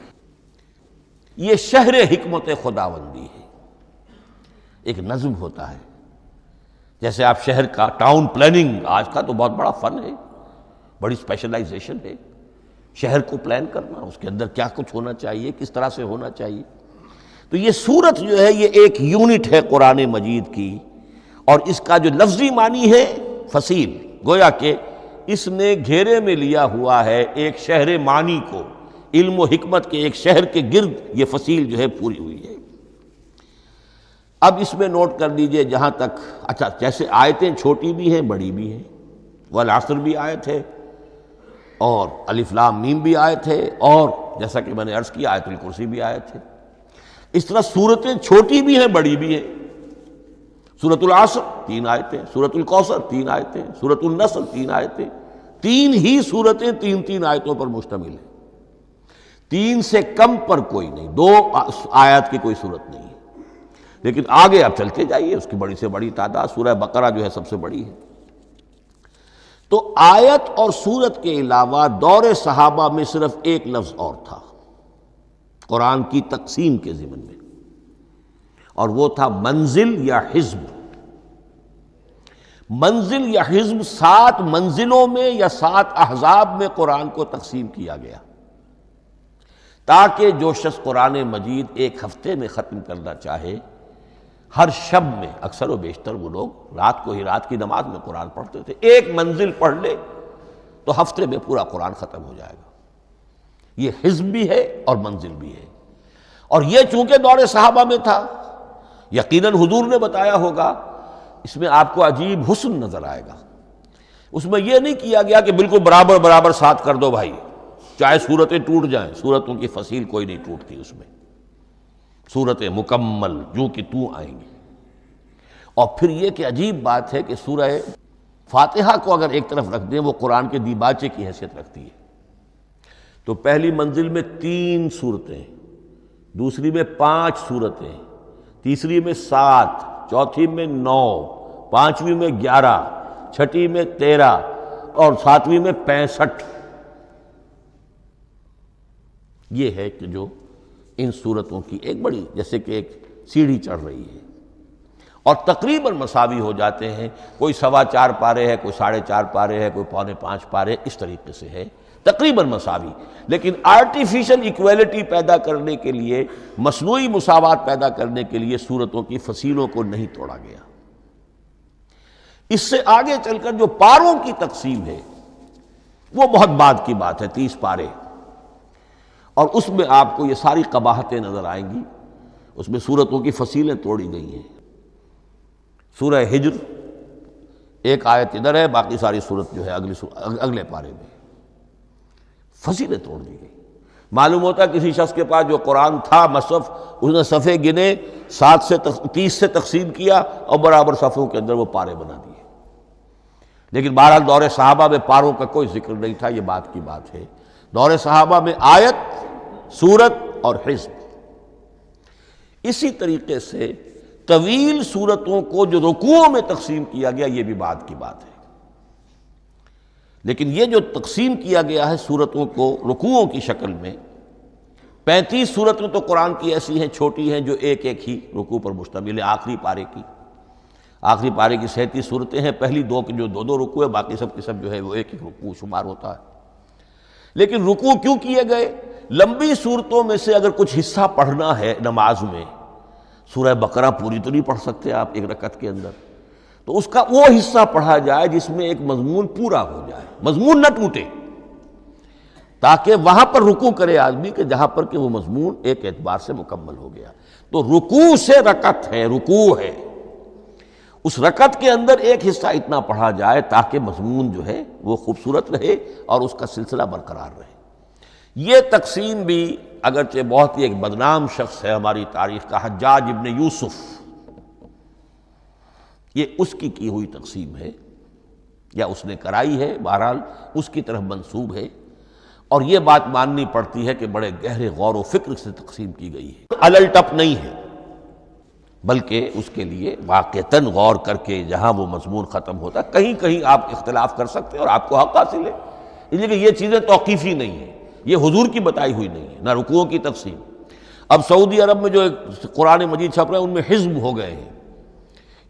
یہ شہر حکمت خداوندی ہے، ایک نظم ہوتا ہے۔ جیسے آپ شہر کا ٹاؤن پلاننگ آج کا تو بہت بڑا فن ہے، بڑی اسپیشلائزیشن ہے، شہر کو پلان کرنا، اس کے اندر کیا کچھ ہونا چاہیے، کس طرح سے ہونا چاہیے۔ تو یہ سورت جو ہے یہ ایک یونٹ ہے قرآن مجید کی، اور اس کا جو لفظی معنی ہے فصیل، گویا کہ اس نے گھیرے میں لیا ہوا ہے ایک شہر معنی کو، علم و حکمت کے ایک شہر کے گرد یہ فصیل جو ہے پوری ہوئی ہے۔ اب اس میں نوٹ کر لیجئے جہاں تک، اچھا جیسے آیتیں چھوٹی بھی ہیں بڑی بھی ہیں، والعصر بھی آیت ہے، اور الف لام میم بھی آئے تھے، اور جیسا کہ میں نے عرض کیا آیت الکرسی بھی آئے تھے۔ اس طرح سورتیں چھوٹی بھی ہیں بڑی بھی ہیں۔ سورۃ العصر 3 آیتیں، سورۃ الکوثر 3 آیتیں، سورۃ النصر 3 آیتیں، 3 ہی سورتیں 3 آیتوں پر مشتمل ہیں۔ 3 سے کم پر کوئی نہیں، 2 آیات کی کوئی صورت نہیں ہے۔ لیکن آگے آپ چلتے جائیے، اس کی بڑی سے بڑی تعداد سورہ بقرہ جو ہے سب سے بڑی ہے۔ تو آیت اور سورت کے علاوہ دور صحابہ میں صرف ایک لفظ اور تھا قرآن کی تقسیم کے ضمن میں، اور وہ تھا منزل یا حزب۔ منزل یا حزب 7 منزلوں میں یا 7 احزاب میں قرآن کو تقسیم کیا گیا، تاکہ جو شخص قرآن مجید ایک ہفتے میں ختم کرنا چاہے، ہر شب میں اکثر و بیشتر وہ لوگ رات کو ہی رات کی نماز میں قرآن پڑھتے تھے، ایک منزل پڑھ لے تو ہفتے میں پورا قرآن ختم ہو جائے گا۔ یہ حزب بھی ہے اور منزل بھی ہے، اور یہ چونکہ دور صحابہ میں تھا، یقیناً حضور نے بتایا ہوگا، اس میں آپ کو عجیب حسن نظر آئے گا۔ اس میں یہ نہیں کیا گیا کہ بالکل برابر برابر ساتھ کر دو بھائی، چاہے صورتیں ٹوٹ جائیں، صورتوں کی فصیل کوئی نہیں ٹوٹتی، اس میں صورتیں مکمل جو کہ تو آئیں گی۔ اور پھر یہ کہ عجیب بات ہے کہ سورہ فاتحہ کو اگر ایک طرف رکھ دیں، وہ قرآن کے دیباچے کی حیثیت رکھتی ہے، تو پہلی منزل میں 3 سورتیں، دوسری میں 5 سورتیں، تیسری میں 7، چوتھی میں 9، پانچویں میں 11، چھٹی میں 13 اور 7ویں میں 65۔ یہ ہے کہ جو ان صورتوں کی ایک بڑی جیسے کہ ایک سیڑھی چڑھ رہی ہے، اور تقریباً مساوی ہو جاتے ہیں، کوئی 4.25 پارے ہے، کوئی 4.5 پارے ہے، کوئی 4.25 پارے، اس طریقے سے ہے، تقریباً مساوی۔ لیکن آرٹیفیشل ایکویلٹی پیدا کرنے کے لیے، مصنوعی مساوات پیدا کرنے کے لیے صورتوں کی فصیلوں کو نہیں توڑا گیا۔ اس سے آگے چل کر جو پاروں کی تقسیم ہے وہ بہت بعد کی بات ہے، 30 پارے، اور اس میں آپ کو یہ ساری قباحتیں نظر آئیں گی۔ اس میں صورتوں کی فصیلیں توڑی گئی ہیں۔ سورہ ہجر ایک آیت ادھر ہے، باقی ساری صورت جو ہے اگلے پارے میں فصیلیں توڑ دی گئی۔ معلوم ہوتا ہے کسی شخص کے پاس جو قرآن تھا مصحف، اس نے صفحے گنے، 7 سے 30 سے تقسیم کیا اور برابر صفحوں کے اندر وہ پارے بنا دیے۔ لیکن بہرحال دور صحابہ میں پاروں کا کوئی ذکر نہیں تھا، یہ بات کی بات ہے۔ دور صحابہ میں آیت، سورت اور حزب۔ اسی طریقے سے طویل سورتوں کو جو رکوعوں میں تقسیم کیا گیا، یہ بھی بات کی بات ہے۔ لیکن یہ جو تقسیم کیا گیا ہے سورتوں کو رکوعوں کی شکل میں، 35 صورتیں تو قرآن کی ایسی ہیں چھوٹی ہیں جو ایک ایک ہی رکوع پر مشتمل ہے۔ آخری پارے کی 37 صورتیں ہیں، پہلی 2 کی جو 2 رکوع ہے، باقی سب کی سب جو ہے وہ ایک ایک رکوع شمار ہوتا ہے۔ لیکن رکوع کیوں کیے گئے؟ لمبی صورتوں میں سے اگر کچھ حصہ پڑھنا ہے نماز میں، سورہ بقرہ پوری تو نہیں پڑھ سکتے آپ ایک رکعت کے اندر، تو اس کا وہ حصہ پڑھا جائے جس میں ایک مضمون پورا ہو جائے، مضمون نہ ٹوٹے، تاکہ وہاں پر رکوع کرے آدمی کہ جہاں پر کہ وہ مضمون ایک اعتبار سے مکمل ہو گیا۔ تو رکوع سے رکعت ہے، رکوع ہے، اس رکعت کے اندر ایک حصہ اتنا پڑھا جائے تاکہ مضمون جو ہے وہ خوبصورت رہے اور اس کا سلسلہ برقرار رہے۔ یہ تقسیم بھی اگرچہ بہت ہی ایک بدنام شخص ہے ہماری تاریخ کا، حجاج ابن یوسف، یہ اس کی ہوئی تقسیم ہے یا اس نے کرائی ہے، بہرحال اس کی طرف منسوب ہے، اور یہ بات ماننی پڑتی ہے کہ بڑے گہرے غور و فکر سے تقسیم کی گئی ہے، الل ٹپ نہیں ہے، بلکہ اس کے لیے واقعتاً غور کر کے جہاں وہ مضمون ختم ہوتا ہے، کہیں کہیں آپ اختلاف کر سکتے ہیں اور آپ کو حق حاصل ہے، اس لیے کہ یہ چیزیں توقیفی نہیں ہیں، یہ حضور کی بتائی ہوئی نہیں ہے، نہ رکوعوں کی تقسیم۔ اب سعودی عرب میں جو قرآن مجید چھپ رہے ہیں ان میں حزب ہو گئے ہیں،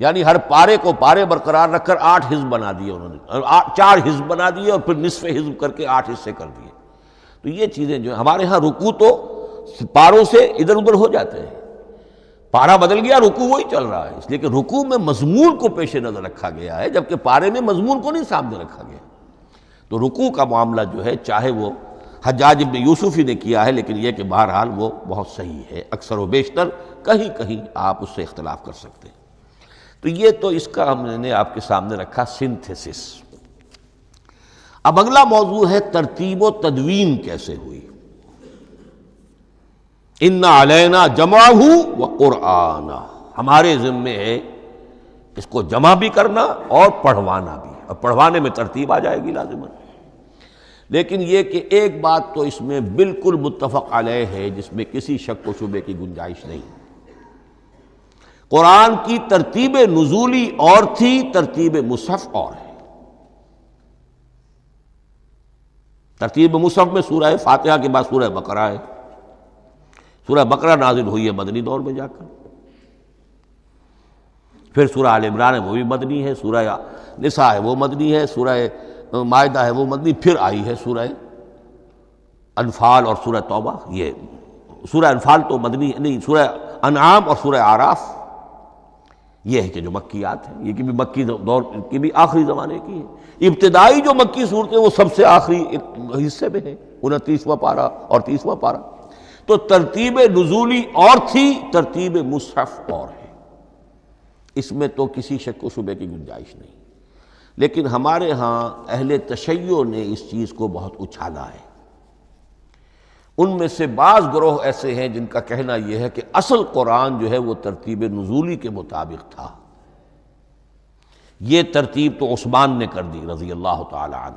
یعنی ہر پارے کو پارے برقرار رکھ کر 8 حزب بنا دیے انہوں نے، 4 حزب بنا دیے اور پھر نصف حزب کر کے 8 حصے کر دیے۔ تو یہ چیزیں جو ہمارے ہاں رکوع تو پاروں سے ادھر ادھر ہو جاتے ہیں، پارا بدل گیا رکوع وہی چل رہا ہے، اس لیے کہ رکوع میں مضمون کو پیش نظر رکھا گیا ہے، جبکہ پارے میں مضمون کو نہیں سامنے رکھا گیا۔ تو رکوع کا معاملہ جو ہے چاہے وہ حجاج ابن یوسف ہی نے کیا ہے، لیکن یہ کہ بہرحال وہ بہت صحیح ہے، اکثر و بیشتر، کہیں کہیں آپ اس سے اختلاف کر سکتے ہیں۔ تو یہ تو اس کا ہم نے آپ کے سامنے رکھا سنتھیسس۔ اب اگلا موضوع ہے ترتیب و تدوین کیسے ہوئی. ان علینا جمعہ و قرآنہ، ہمارے ذمے ہے اس کو جمع بھی کرنا اور پڑھوانا بھی، اور پڑھوانے میں ترتیب آ جائے گی لازماً. لیکن یہ کہ ایک بات تو اس میں بالکل متفق علیہ ہے جس میں کسی شک و شبے کی گنجائش نہیں. قرآن کی ترتیب نزولی اور تھی، ترتیب مصحف اور ہے. ترتیب مصحف میں سورہ فاتحہ کے بعد سورہ بقرہ ہے. سورہ بقرہ نازل ہوئی ہے مدنی دور میں جا کر، پھر سورہ آل عمران ہے وہ بھی مدنی ہے، سورہ نساء ہے وہ مدنی ہے، سورہ مائدہ ہے وہ مدنی، پھر آئی ہے سورہ انفال اور سورہ توبہ. یہ سورہ انفال تو مدنی نہیں، سورہ انعام اور سورہ اعراف یہ ہے کہ جو مکیات ہیں، یہ کہ بھی مکی دور کی بھی آخری زمانے کی ہے. ابتدائی جو مکی صورتیں وہ سب سے آخری حصے میں ہیں، 29واں پارہ اور 30واں پارہ. تو ترتیب نزولی اور تھی، ترتیب مصحف اور ہے، اس میں تو کسی شک و شبے کی گنجائش نہیں. لیکن ہمارے ہاں اہل تشیع نے اس چیز کو بہت اچھالا ہے. ان میں سے بعض گروہ ایسے ہیں جن کا کہنا یہ ہے کہ اصل قرآن جو ہے وہ ترتیب نزولی کے مطابق تھا. یہ ترتیب تو عثمان نے کر دی رضی اللہ تعالی عنہ.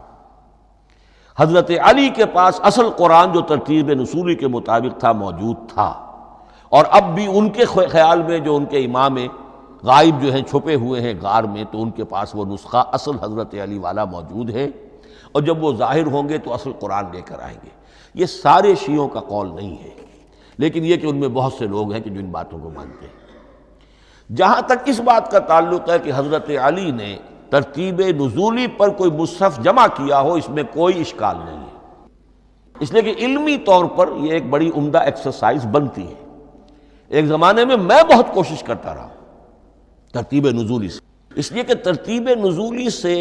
حضرت علی کے پاس اصل قرآن جو ترتیب نزولی کے مطابق تھا موجود تھا، اور اب بھی ان کے خیال میں جو ان کے امام غائب جو ہیں چھپے ہوئے ہیں غار میں، تو ان کے پاس وہ نسخہ اصل حضرت علی والا موجود ہے، اور جب وہ ظاہر ہوں گے تو اصل قرآن لے کر آئیں گے. یہ سارے شیعوں کا قول نہیں ہے، لیکن یہ کہ ان میں بہت سے لوگ ہیں کہ جو ان باتوں کو مانتے ہیں. جہاں تک اس بات کا تعلق ہے کہ حضرت علی نے ترتیب نزولی پر کوئی مصحف جمع کیا ہو، اس میں کوئی اشکال نہیں ہے، اس لیے کہ علمی طور پر یہ ایک بڑی عمدہ ایکسرسائز بنتی ہے. ایک زمانے میں بہت کوشش کرتا رہا ترتیب نزولی سے، اس لیے کہ ترتیب نزولی سے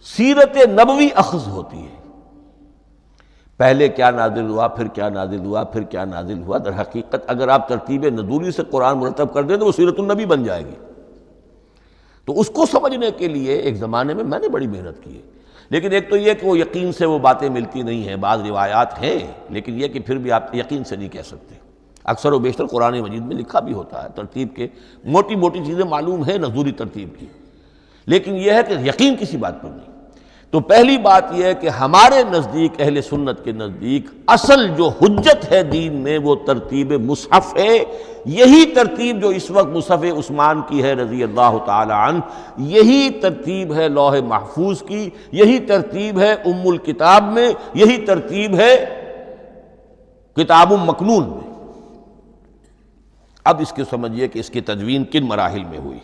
سیرت نبوی اخذ ہوتی ہے. پہلے کیا نازل ہوا، پھر کیا نازل ہوا، پھر کیا نازل ہوا. در حقیقت اگر آپ ترتیب نزولی سے قرآن مرتب کر دیں تو وہ سیرت النبی بن جائے گی. تو اس کو سمجھنے کے لیے ایک زمانے میں نے بڑی محنت کی ہے. لیکن ایک تو یہ کہ وہ یقین سے وہ باتیں ملتی نہیں ہیں، بعض روایات ہیں، لیکن یہ کہ پھر بھی آپ یقین سے نہیں کہہ سکتے. اکثر و بیشتر قرآن مجید میں لکھا بھی ہوتا ہے، ترتیب کے موٹی موٹی چیزیں معلوم ہیں نزولی ترتیب کی، لیکن یہ ہے کہ یقین کسی بات پر نہیں. تو پہلی بات یہ ہے کہ ہمارے نزدیک، اہل سنت کے نزدیک، اصل جو حجت ہے دین میں وہ ترتیب مصحف ہے. یہی ترتیب جو اس وقت مصحف عثمان کی ہے رضی اللہ تعالی عنہ، یہی ترتیب ہے لوح محفوظ کی، یہی ترتیب ہے ام الکتاب میں، یہی ترتیب ہے کتاب مکنون میں. اب اس کے سمجھیے کہ اس کی تدوین کن مراحل میں ہوئی.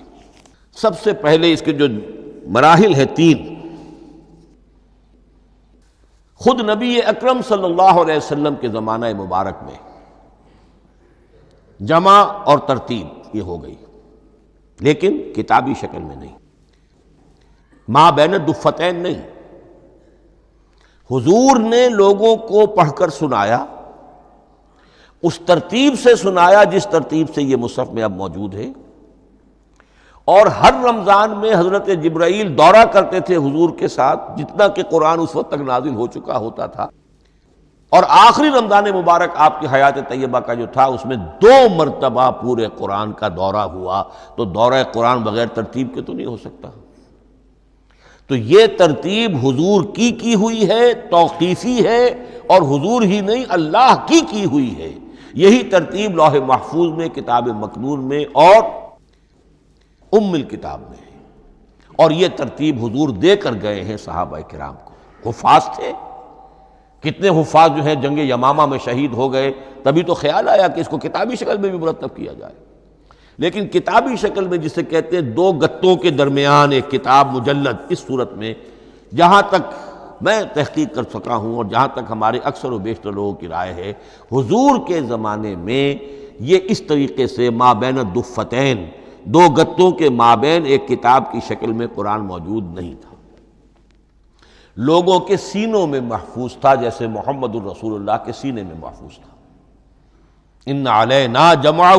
سب سے پہلے اس کے جو مراحل ہیں 3. خود نبی اکرم صلی اللہ علیہ وسلم کے زمانہ مبارک میں جمع اور ترتیب یہ ہو گئی، لیکن کتابی شکل میں نہیں، ما بین الدفتین نہیں. حضور نے لوگوں کو پڑھ کر سنایا، اس ترتیب سے سنایا جس ترتیب سے یہ مصحف میں اب موجود ہے. اور ہر رمضان میں حضرت جبرائیل دورہ کرتے تھے حضور کے ساتھ، جتنا کہ قرآن اس وقت تک نازل ہو چکا ہوتا تھا. اور آخری رمضان مبارک آپ کی حیات طیبہ کا جو تھا اس میں 2 مرتبہ پورے قرآن کا دورہ ہوا. تو دورہ قرآن بغیر ترتیب کے تو نہیں ہو سکتا. تو یہ ترتیب حضور کی ہوئی ہے، توقیفی ہے، اور حضور ہی نہیں اللہ کی ہوئی ہے. یہی ترتیب لوح محفوظ میں، کتاب مکنون میں اور ام الکتاب میں ہے. اور یہ ترتیب حضور دے کر گئے ہیں صحابہ کرام کو. حفاظ تھے، کتنے حفاظ جو ہیں جنگ یمامہ میں شہید ہو گئے، تبھی تو خیال آیا کہ اس کو کتابی شکل میں بھی مرتب کیا جائے. لیکن کتابی شکل میں جسے کہتے ہیں 2 گتوں کے درمیان ایک کتاب مجلد، اس صورت میں جہاں تک میں تحقیق کر سکا ہوں اور جہاں تک ہمارے اکثر و بیشتر لوگوں کی رائے ہے، حضور کے زمانے میں یہ اس طریقے سے ما بین الدفتین، 2 گتوں کے مابین ایک کتاب کی شکل میں قرآن موجود نہیں تھا. لوگوں کے سینوں میں محفوظ تھا، جیسے محمد الرسول اللہ کے سینے میں محفوظ تھا. ان علینا جمعہ،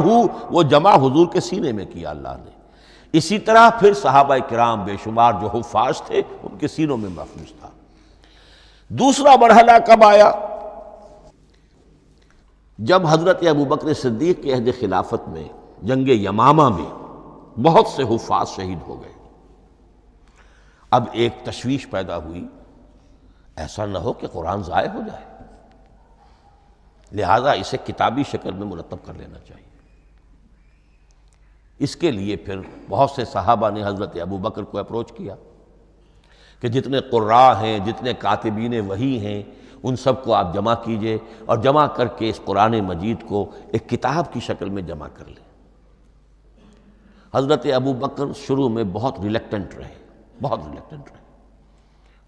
وہ جمع حضور کے سینے میں کیا اللہ نے. اسی طرح پھر صحابہ کرام بے شمار جو حفاظ تھے ان کے سینوں میں محفوظ تھا. دوسرا مرحلہ کب آیا؟ جب حضرت ابوبکر صدیق کے عہد خلافت میں جنگ یمامہ میں بہت سے حفاظ شہید ہو گئے۔ اب ایک تشویش پیدا ہوئی، ایسا نہ ہو کہ قرآن ضائع ہو جائے، لہذا اسے کتابی شکل میں مرتب کر لینا چاہیے۔ اس کے لیے پھر بہت سے صحابہ نے حضرت ابوبکر کو اپروچ کیا کہ جتنے قراء ہیں، جتنے کاتبین وحی ہیں، ان سب کو آپ جمع کیجئے اور جمع کر کے اس قرآن مجید کو ایک کتاب کی شکل میں جمع کر لیں۔ حضرت ابوبکر شروع میں بہت ریلیکٹنٹ رہے،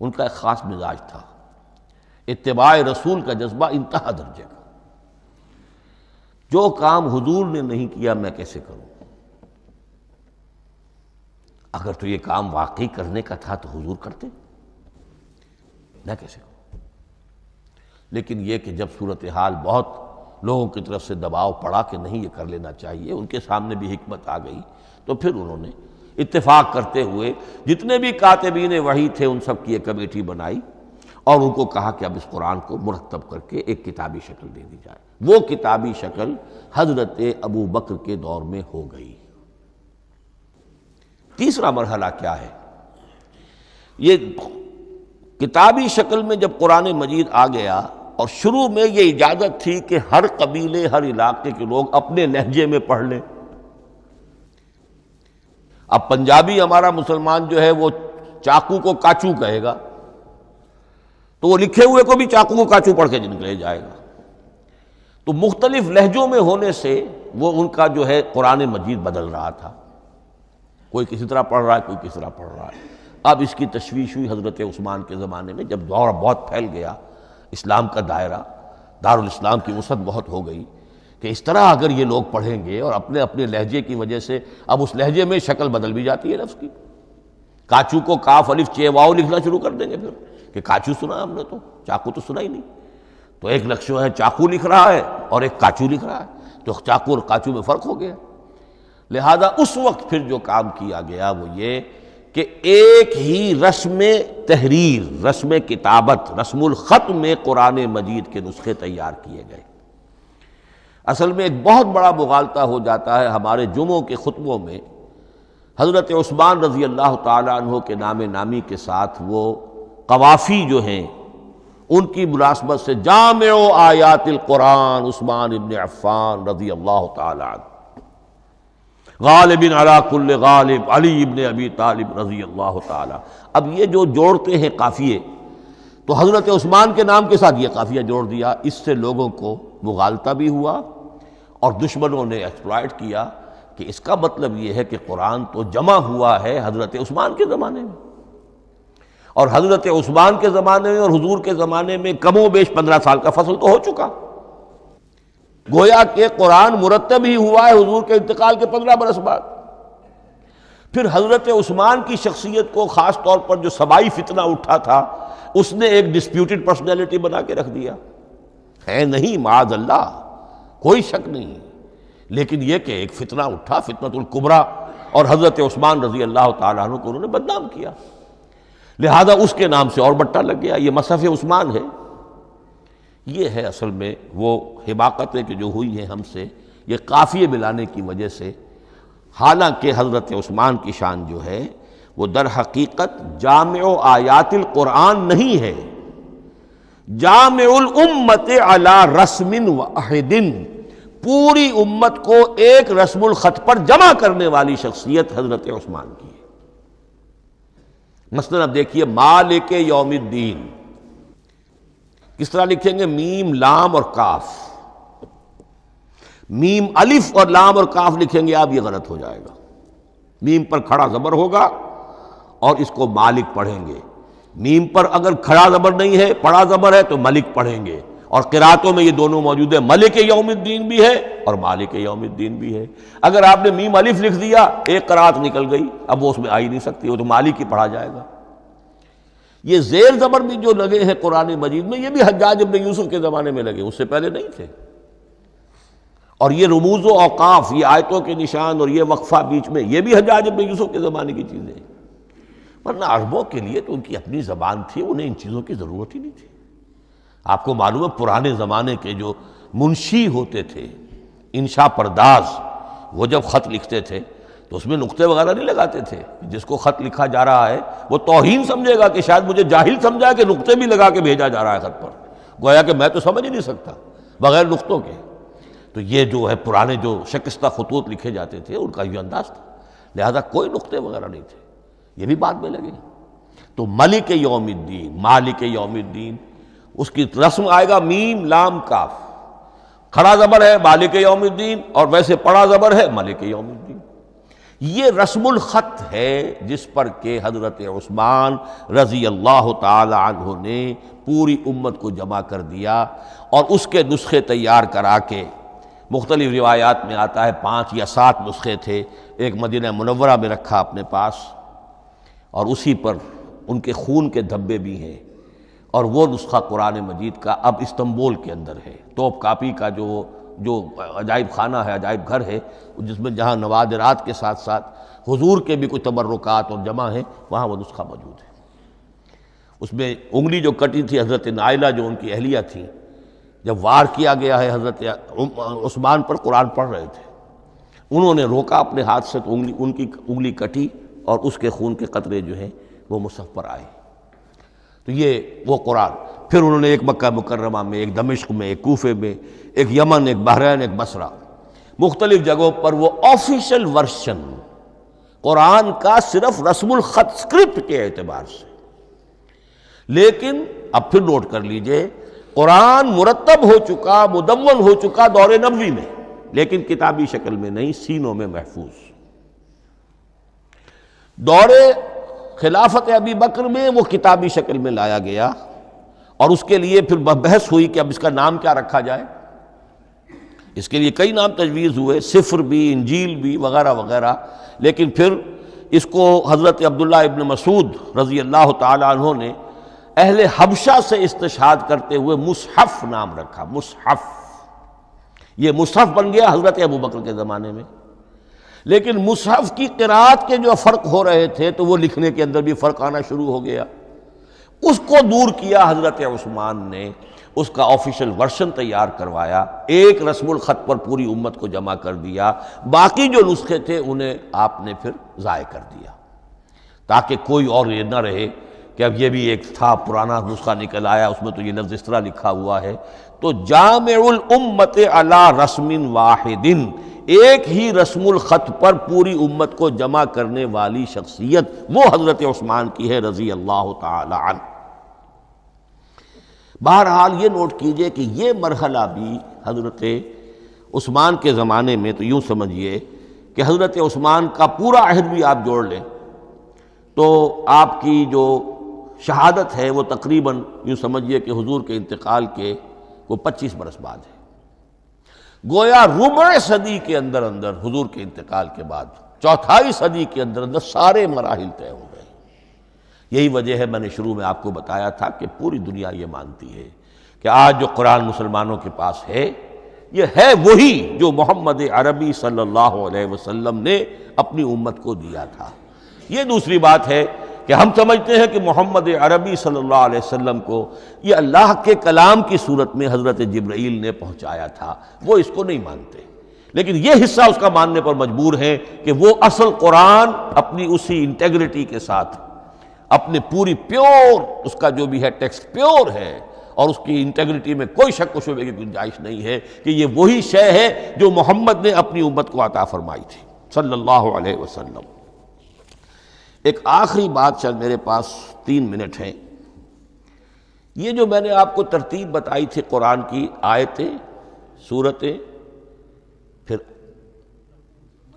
ان کا ایک خاص مزاج تھا، اتباع رسول کا جذبہ انتہا درجے کا۔ جو کام حضور نے نہیں کیا میں کیسے کروں؟ اگر تو یہ کام واقعی کرنے کا تھا تو حضور کرتے، میں کیسے کروں؟ لیکن یہ کہ جب صورتحال بہت لوگوں کی طرف سے دباؤ پڑا کہ نہیں یہ کر لینا چاہیے، ان کے سامنے بھی حکمت آ گئی، تو پھر انہوں نے اتفاق کرتے ہوئے جتنے بھی کاتبین وحی تھے ان سب کی ایک کمیٹی بنائی اور ان کو کہا کہ اب اس قرآن کو مرتب کر کے ایک کتابی شکل دے دی جائے۔ وہ کتابی شکل حضرت ابوبکر کے دور میں ہو گئی۔ تیسرا مرحلہ کیا ہے؟ یہ کتابی شکل میں جب قرآن مجید آ گیا اور شروع میں یہ اجازت تھی کہ ہر قبیلے، ہر علاقے کے لوگ اپنے لہجے میں پڑھ لیں۔ اب پنجابی ہمارا مسلمان جو ہے وہ چاقو کو کاچو کہے گا تو وہ لکھے ہوئے کو بھی چاقو کو کاچو پڑھ کے نکلے جائے گا۔ تو مختلف لہجوں میں ہونے سے وہ ان کا جو ہے قرآن مجید بدل رہا تھا، کوئی کسی طرح پڑھ رہا ہے، کوئی کسی طرح پڑھ رہا ہے۔ اب اس کی تشویش ہوئی حضرت عثمان کے زمانے میں، جب دور بہت پھیل گیا، اسلام کا دائرہ، دارالاسلام کی وسعت بہت ہو گئی کہ اس طرح اگر یہ لوگ پڑھیں گے اور اپنے اپنے لہجے کی وجہ سے اب اس لہجے میں شکل بدل بھی جاتی ہے لفظ کی۔ کاچو کو کاف الف چے واو لکھنا شروع کر دیں گے پھر کہ کاچو سنا ہم نے، تو چاقو تو سنا ہی نہیں۔ تو ایک لکشو ہے چاقو لکھ رہا ہے اور ایک کاچو لکھ رہا ہے، تو چاقو اور کاچو میں فرق ہو گیا۔ لہذا اس وقت پھر جو کام کیا گیا وہ یہ کہ ایک ہی رسم تحریر، رسم کتابت، رسم الخط میں قرآن مجید کے نسخے تیار کیے گئے۔ اصل میں ایک بہت بڑا مغالطہ ہو جاتا ہے ہمارے جمعوں کے خطبوں میں، حضرت عثمان رضی اللہ تعالیٰ عنہ کے نام نامی کے ساتھ وہ قوافی جو ہیں ان کی مناسبت سے جامع آیات القرآن عثمان ابن عفان رضی اللہ تعالیٰ عنہ، غالب علی کل غالب علی ابن ابی طالب رضی اللہ تعالیٰ۔ اب یہ جو جوڑتے ہیں قافیے، تو حضرت عثمان کے نام کے ساتھ یہ قافیہ جوڑ دیا، اس سے لوگوں کو مغالطہ بھی ہوا اور دشمنوں نے ایکسپلائٹ کیا کہ اس کا مطلب یہ ہے کہ قرآن تو جمع ہوا ہے حضرت عثمان کے زمانے میں، اور حضرت عثمان کے زمانے میں اور حضور کے زمانے میں کم و بیش 15 سال کا فصل تو ہو چکا، گویا کہ قرآن مرتب ہی ہوا ہے حضور کے انتقال کے 15 برس بعد۔ پھر حضرت عثمان کی شخصیت کو خاص طور پر جو سبائی فتنہ اٹھا تھا اس نے ایک ڈسپیوٹڈ پرسنالٹی بنا کے رکھ دیا ہے، نہیں معاذ اللہ، کوئی شک نہیں، لیکن یہ کہ ایک فتنہ اٹھا، فتنۃ الکبریٰ، اور حضرت عثمان رضی اللہ تعالیٰ عنہ کو انہوں نے بدنام کیا، لہذا اس کے نام سے اور بٹا لگ گیا، یہ مصحف عثمان ہے۔ یہ ہے اصل میں وہ حماقتیں کہ جو ہوئی ہیں ہم سے، یہ قافیے ملانے کی وجہ سے، حالانکہ حضرت عثمان کی شان جو ہے وہ در حقیقت جامع آیات القرآن نہیں ہے، جامع الامت علی رسم واحد، پوری امت کو ایک رسم الخط پر جمع کرنے والی شخصیت حضرت عثمان کی ہے۔ مثلا اب دیکھیے مالک یوم الدین کس طرح لکھیں گے؟ میم لام اور کاف، میم الف اور لام اور کاف لکھیں گے آپ، یہ غلط ہو جائے گا۔ میم پر کھڑا زبر ہوگا اور اس کو مالک پڑھیں گے، میم پر اگر کھڑا زبر نہیں ہے، پڑا زبر ہے تو ملک پڑھیں گے، اور قراتوں میں یہ دونوں موجود ہے، ملک یوم الدین بھی ہے اور مالک یوم الدین بھی ہے۔ اگر آپ نے میم الف لکھ دیا ایک قرات نکل گئی، اب وہ اس میں آ ہی نہیں سکتی، وہ تو مالک ہی پڑھا جائے گا۔ یہ زیر زبر بھی جو لگے ہیں قرآن مجید میں، یہ بھی حجاج ابن یوسف کے زمانے میں لگے، اس سے پہلے نہیں تھے۔ اور یہ رموز و اوقاف، یہ آیتوں کے نشان اور یہ وقفہ بیچ میں، یہ بھی حجاج ابن یوسف کے زمانے کی چیزیں ہیں، ورنہ عربوں کے لیے تو ان کی اپنی زبان تھی، انہیں ان چیزوں کی ضرورت ہی نہیں تھی۔ آپ کو معلوم ہے پرانے زمانے کے جو منشی ہوتے تھے، انشاء پرداز، وہ جب خط لکھتے تھے تو اس میں نقطے وغیرہ نہیں لگاتے تھے۔ جس کو خط لکھا جا رہا ہے وہ توہین سمجھے گا کہ شاید مجھے جاہل سمجھا کہ نقطے بھی لگا کے بھیجا جا رہا ہے خط پر، گویا کہ میں تو سمجھ ہی نہیں سکتا بغیر نقطوں کے۔ تو یہ جو ہے پرانے جو شکستہ خطوط لکھے جاتے تھے ان کا یہ انداز تھا، لہذا کوئی نقطے وغیرہ نہیں تھے، یہ بھی بعد میں لگے۔ تو ملک یوم الدین، مالک یوم الدین، اس کی رسم آئے گا میم لام کاف، کھڑا زبر ہے مالک یوم الدین اور ویسے پڑا زبر ہے ملک یوم الدین۔ یہ رسم الخط ہے جس پر کہ حضرت عثمان رضی اللہ تعالی عنہ نے پوری امت کو جمع کر دیا، اور اس کے نسخے تیار کرا کے، مختلف روایات میں آتا ہے 5 یا 7 نسخے تھے، ایک مدینہ منورہ میں رکھا اپنے پاس، اور اسی پر ان کے خون کے دھبے بھی ہیں، اور وہ نسخہ قرآن مجید کا اب استنبول کے اندر ہے، توپ کاپی کا جو عجائب خانہ ہے، عجائب گھر ہے، جس میں جہاں نوادرات کے ساتھ ساتھ حضور کے بھی کچھ تبرکات اور جمع ہیں، وہاں وہ نسخہ موجود ہے۔ اس میں انگلی جو کٹی تھی حضرت نائلہ جو ان کی اہلیہ تھی، جب وار کیا گیا ہے حضرت عثمان پر، قرآن پڑھ رہے تھے، انہوں نے روکا اپنے ہاتھ سے تو ان کی انگلی کٹی اور اس کے خون کے قطرے جو ہیں وہ مصحف پر آئے۔ تو یہ وہ قرآن، پھر انہوں نے ایک مکہ مکرمہ میں، ایک دمشق میں، ایک کوفے میں، ایک یمن، ایک بحرین، ایک بصرہ، مختلف جگہوں پر وہ آفیشل ورشن قرآن کا صرف رسم الخط اسکرپٹ کے اعتبار سے۔ لیکن اب پھر نوٹ کر لیجئے، قرآن مرتب ہو چکا، مدون ہو چکا دور نبوی میں، لیکن کتابی شکل میں نہیں، سینوں میں محفوظ۔ دور خلافت ابی بکر میں وہ کتابی شکل میں لایا گیا، اور اس کے لیے پھر بحث ہوئی کہ اب اس کا نام کیا رکھا جائے۔ اس کے لیے کئی نام تجویز ہوئے، سفر بھی، انجیل بھی، وغیرہ وغیرہ، لیکن پھر اس کو حضرت عبداللہ ابن مسعود رضی اللہ تعالی عنہ نے اہل حبشہ سے استشہاد کرتے ہوئے مصحف نام رکھا۔ مصحف، یہ مصحف بن گیا حضرت ابو بکر کے زمانے میں، لیکن مصحف کی قرأت کے جو فرق ہو رہے تھے تو وہ لکھنے کے اندر بھی فرق آنا شروع ہو گیا۔ اس کو دور کیا حضرت عثمان نے، اس کا آفیشل ورشن تیار کروایا، ایک رسم الخط پر پوری امت کو جمع کر دیا، باقی جو نسخے تھے انہیں آپ نے پھر ضائع کر دیا، تاکہ کوئی اور یہ نہ رہے کہ اب یہ بھی ایک تھا پرانا نسخہ نکل آیا، اس میں تو یہ لفظ اس طرح لکھا ہوا ہے۔ تو جامع الامت علی رسم واحد، ایک ہی رسم الخط پر پوری امت کو جمع کرنے والی شخصیت وہ حضرت عثمان کی ہے رضی اللہ تعالی عنہ۔ بہرحال یہ نوٹ کیجئے کہ یہ مرحلہ بھی حضرت عثمان کے زمانے میں، تو یوں سمجھیے کہ حضرت عثمان کا پورا عہد بھی آپ جوڑ لیں تو آپ کی جو شہادت ہے وہ تقریباً یوں سمجھیے کہ حضور کے انتقال کے وہ 25 برس بعد ہے، گویا ربع صدی کے اندر اندر حضور کے انتقال کے بعد، چوتھائی صدی کے اندر اندر سارے مراحل طے ہو گئے۔ یہی وجہ ہے میں نے شروع میں آپ کو بتایا تھا کہ پوری دنیا یہ مانتی ہے کہ آج جو قرآن مسلمانوں کے پاس ہے یہ ہے وہی جو محمد عربی صلی اللہ علیہ وسلم نے اپنی امت کو دیا تھا۔ یہ دوسری بات ہے کہ ہم سمجھتے ہیں کہ محمد عربی صلی اللہ علیہ وسلم کو یہ اللہ کے کلام کی صورت میں حضرت جبرائیل نے پہنچایا تھا، وہ اس کو نہیں مانتے، لیکن یہ حصہ اس کا ماننے پر مجبور ہیں کہ وہ اصل قرآن اپنی اسی انٹیگریٹی کے ساتھ، اپنے پوری پیور، اس کا جو بھی ہے ٹیکسٹ پیور ہے، اور اس کی انٹیگریٹی میں کوئی شک و شبہ کی گنجائش نہیں ہے کہ یہ وہی شے ہے جو محمد نے اپنی امت کو عطا فرمائی تھی صلی اللہ علیہ وسلم۔ ایک آخری بات، چل میرے پاس 3 منٹ ہیں، یہ جو میں نے آپ کو ترتیب بتائی تھی قرآن کی، آیتیں، سورتیں، پھر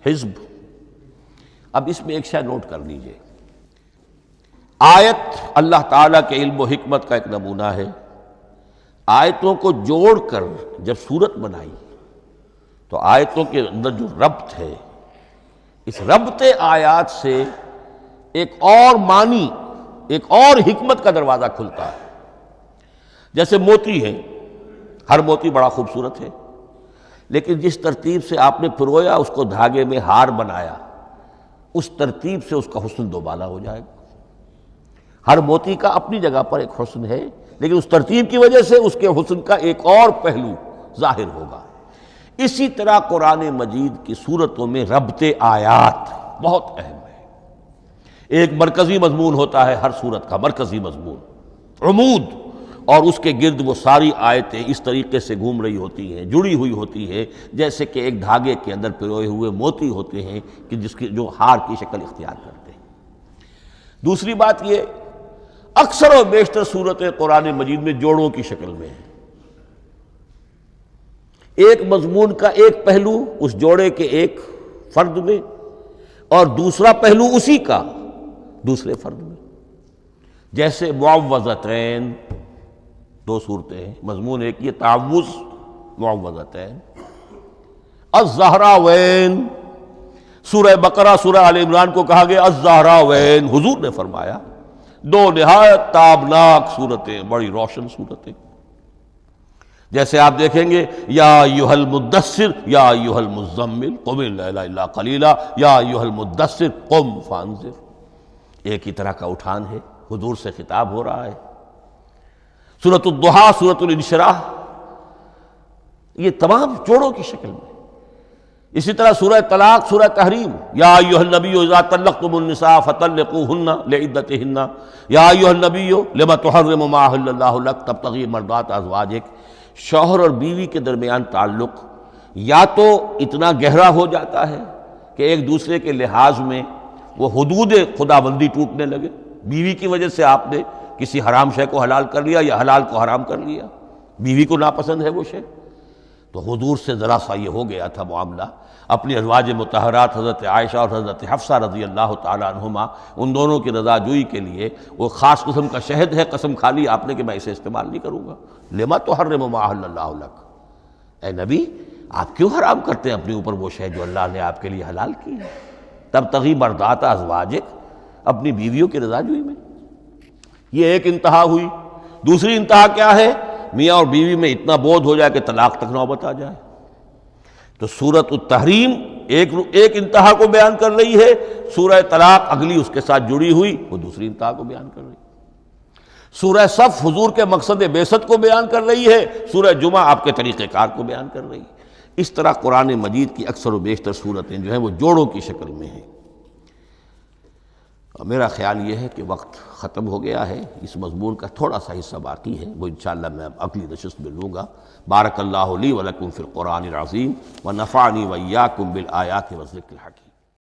حزب، اب اس میں ایک شے نوٹ کر لیجئے۔ آیت اللہ تعالیٰ کے علم و حکمت کا ایک نمونہ ہے، آیتوں کو جوڑ کر جب سورت بنائی تو آیتوں کے اندر جو ربط ہے، اس ربط آیات سے ایک اور معنی، ایک اور حکمت کا دروازہ کھلتا ہے۔ جیسے موتی ہے، ہر موتی بڑا خوبصورت ہے، لیکن جس ترتیب سے آپ نے پرویا، اس کو دھاگے میں ہار بنایا، اس ترتیب سے اس کا حسن دوبالا ہو جائے گا۔ ہر موتی کا اپنی جگہ پر ایک حسن ہے، لیکن اس ترتیب کی وجہ سے اس کے حسن کا ایک اور پہلو ظاہر ہوگا۔ اسی طرح قرآن مجید کی صورتوں میں ربط آیات بہت اہم ہے۔ ایک مرکزی مضمون ہوتا ہے ہر صورت کا، مرکزی مضمون، عمود، اور اس کے گرد وہ ساری آیتیں اس طریقے سے گھوم رہی ہوتی ہیں، جڑی ہوئی ہوتی ہیں، جیسے کہ ایک دھاگے کے اندر پروئے ہوئے موتی ہوتے ہیں کہ جس کی جو ہار کی شکل اختیار کرتے ہیں۔ دوسری بات یہ، اکثر و بیشتر صورتیں قرآن مجید میں جوڑوں کی شکل میں ہیں۔ ایک مضمون کا ایک پہلو اس جوڑے کے ایک فرد میں، اور دوسرا پہلو اسی کا دوسرے فرد میں، جیسے معوذتین، دو صورتیں ہیں، مضمون ایک یہ تعوذ، معوذتین، الزہراوین، سورہ بقرہ سورہ آل عمران کو کہا گیا الزہراوین، حضور نے فرمایا دو نہایت تابناک صورتیں، بڑی روشن صورتیں۔ جیسے آپ دیکھیں گے یا ایھا المدثر یا ایھا المزمل قم اللیل الا قلیلا یا ایھا المدثر قم فانذر، ایک ہی طرح کا اٹھان ہے، حضور سے خطاب ہو رہا ہے۔ سورۃ الضحیٰ، سورۃ الانشراح، یہ تمام جوڑوں کی شکل میں۔ اسی طرح سورہ طلاق، سورہ تحریم، یا ایھا النبی اذا طلقتم النساء فطلقوہن لعدتہن یا ایھا النبی لم تحرم ما احل اللہ لک تبتغی مرضات ازواجک۔ شوہر اور بیوی کے درمیان تعلق یا تو اتنا گہرا ہو جاتا ہے کہ ایک دوسرے کے لحاظ میں وہ حدود خدابندی ٹوٹنے لگے، بیوی کی وجہ سے آپ نے کسی حرام شے کو حلال کر لیا یا حلال کو حرام کر لیا، بیوی کو ناپسند ہے وہ شے، تو حضور سے ذرا سا یہ ہو گیا تھا معاملہ۔ اپنی ازواج مطہرات حضرت عائشہ اور حضرت حفصہ رضی اللہ تعالی عنہما، ان دونوں کی رضا جوئی کے لیے وہ خاص قسم کا شہد ہے، قسم کھا لی آپ نے کہ میں اسے استعمال نہیں کروں گا۔ لما تحرم ما احل اللہ لک، اے نبی آپ کیوں حرام کرتے ہیں اپنے اوپر وہ شے جو اللہ نے آپ کے لیے حلال کی ہے؟ تبتغی مرضات ازواجک، اپنی بیویوں کی رضا جوئی میں۔ یہ ایک انتہا ہوئی۔ دوسری انتہا کیا ہے؟ میاں اور بیوی میں اتنا بودھ ہو جائے کہ طلاق تک نوبت آ جائے۔ تو سورۃ التحریم ایک انتہا کو بیان کر رہی ہے، سورہ طلاق اگلی اس کے ساتھ جڑی ہوئی وہ دوسری انتہا کو بیان کر رہی ہے۔ سورہ صف حضور کے مقصد بعثت کو بیان کر رہی ہے، سورہ جمعہ آپ کے طریقہ کار کو بیان کر رہی ہے۔ اس طرح قرآن مجید کی اکثر و بیشتر صورتیں جو ہیں وہ جوڑوں کی شکل میں ہیں۔ میرا خیال یہ ہے کہ وقت ختم ہو گیا ہے، اس مضمون کا تھوڑا سا حصہ باقی ہے، وہ انشاءاللہ میں اگلی نشست میں لوں گا۔ بارک اللہ لی ولکم فی القرآن العظیم ونفعنی وإیاکم بالآیات والذکر الحکیم۔